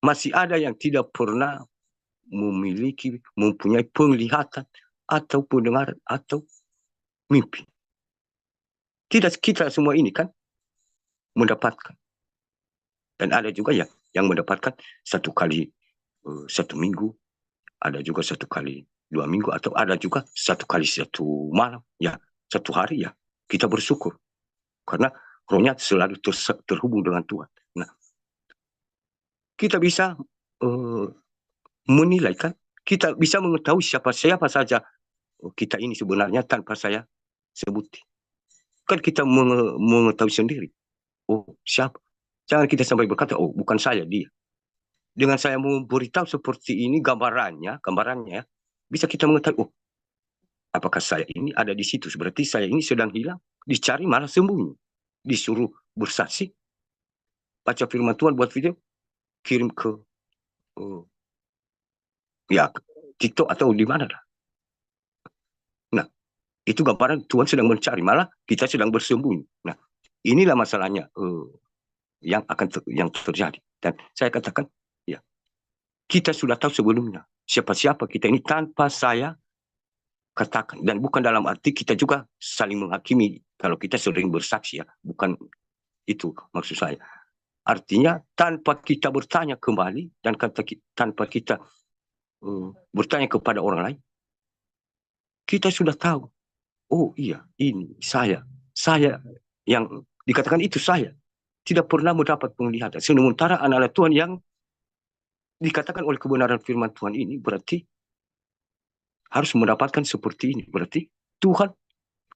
masih ada yang tidak pernah mempunyai penglihatan atau pendengaran atau mimpi. Tidak kita semua ini kan mendapatkan. Dan ada juga yang mendapatkan 1 kali 1 minggu, ada juga 1 kali 2 minggu, atau ada juga 1 kali 1 malam, ya 1 hari ya. Kita bersyukur karena rohnya selalu terhubung dengan Tuhan. Nah, kita bisa menilai kan, kita bisa mengetahui siapa saja kita ini sebenarnya tanpa saya sebuti. Kan kita mengetahui sendiri. Oh, siapa? Jangan kita sampai berkata, oh bukan saya, dia. Dengan saya memberitahu seperti ini gambarannya ya, bisa kita mengetahui, oh apakah saya ini ada di situ? Berarti saya ini sedang hilang, dicari malah sembunyi, disuruh bersaksi, baca firman Tuhan, buat video, kirim ke ya TikTok atau di mana lah. Nah, itu gambaran Tuhan sedang mencari, malah kita sedang bersembunyi. Nah, inilah masalahnya yang terjadi. Dan saya katakan, ya kita sudah tahu sebelumnya siapa-siapa kita ini tanpa saya katakan, dan bukan dalam arti kita juga saling menghakimi kalau kita sering bersaksi, ya bukan itu maksud saya. Artinya tanpa kita bertanya kembali dan tanpa kita bertanya kepada orang lain, kita sudah tahu, oh iya ini saya yang dikatakan itu saya tidak pernah mendapat penglihatan. Sementara anak-anak Tuhan yang dikatakan oleh kebenaran firman Tuhan ini berarti harus mendapatkan seperti ini. Berarti Tuhan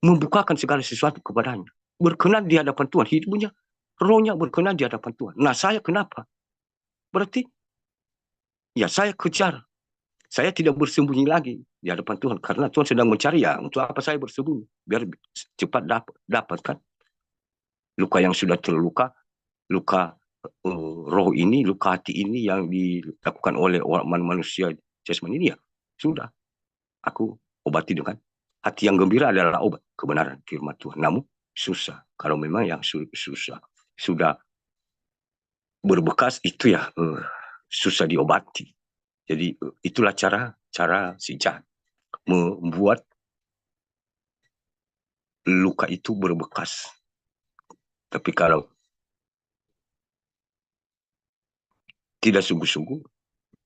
membukakan segala sesuatu kepadanya. Berkenan di hadapan Tuhan. Hidupnya, rohnya berkenan di hadapan Tuhan. Nah, saya kenapa? Berarti, ya saya kejar. Saya tidak bersembunyi lagi di hadapan Tuhan. Karena Tuhan sedang mencari, ya untuk apa saya bersembunyi? Biar cepat dapatkan luka yang sudah terluka, luka roh ini, luka hati ini yang dilakukan oleh orang manusia jasmani ini, ya sudah. Aku obati dengan hati yang gembira adalah obat kebenaran firman Tuhan. Namun susah kalau memang yang susah sudah berbekas itu ya susah diobati. Jadi itulah cara si jahat membuat luka itu berbekas. Tapi kalau tidak sungguh-sungguh,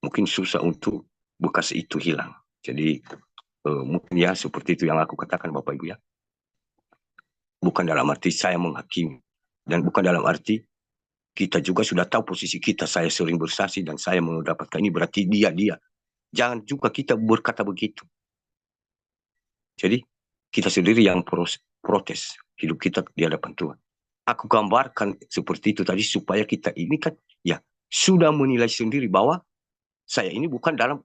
mungkin susah untuk bekas itu hilang. Jadi mungkin ya seperti itu yang aku katakan Bapak Ibu ya. Bukan dalam arti saya menghakimi. Dan bukan dalam arti kita juga sudah tahu posisi kita. Saya sering bersaksi dan saya mendapatkan ini berarti dia. Jangan juga kita berkata begitu. Jadi kita sendiri yang protes hidup kita di hadapan Tuhan. Aku gambarkan seperti itu tadi supaya kita ini kan ya sudah menilai sendiri bahwa saya ini bukan dalam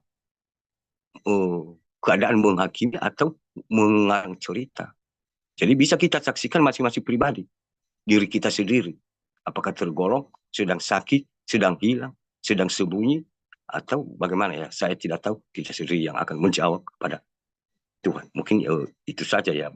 keadaan menghakimi atau mengarang cerita. Jadi bisa kita saksikan masing-masing pribadi. Diri kita sendiri. Apakah tergolong, sedang sakit, sedang hilang, sedang sembunyi, atau bagaimana ya. Saya tidak tahu, kita sendiri yang akan menjawab kepada Tuhan. Mungkin itu saja ya.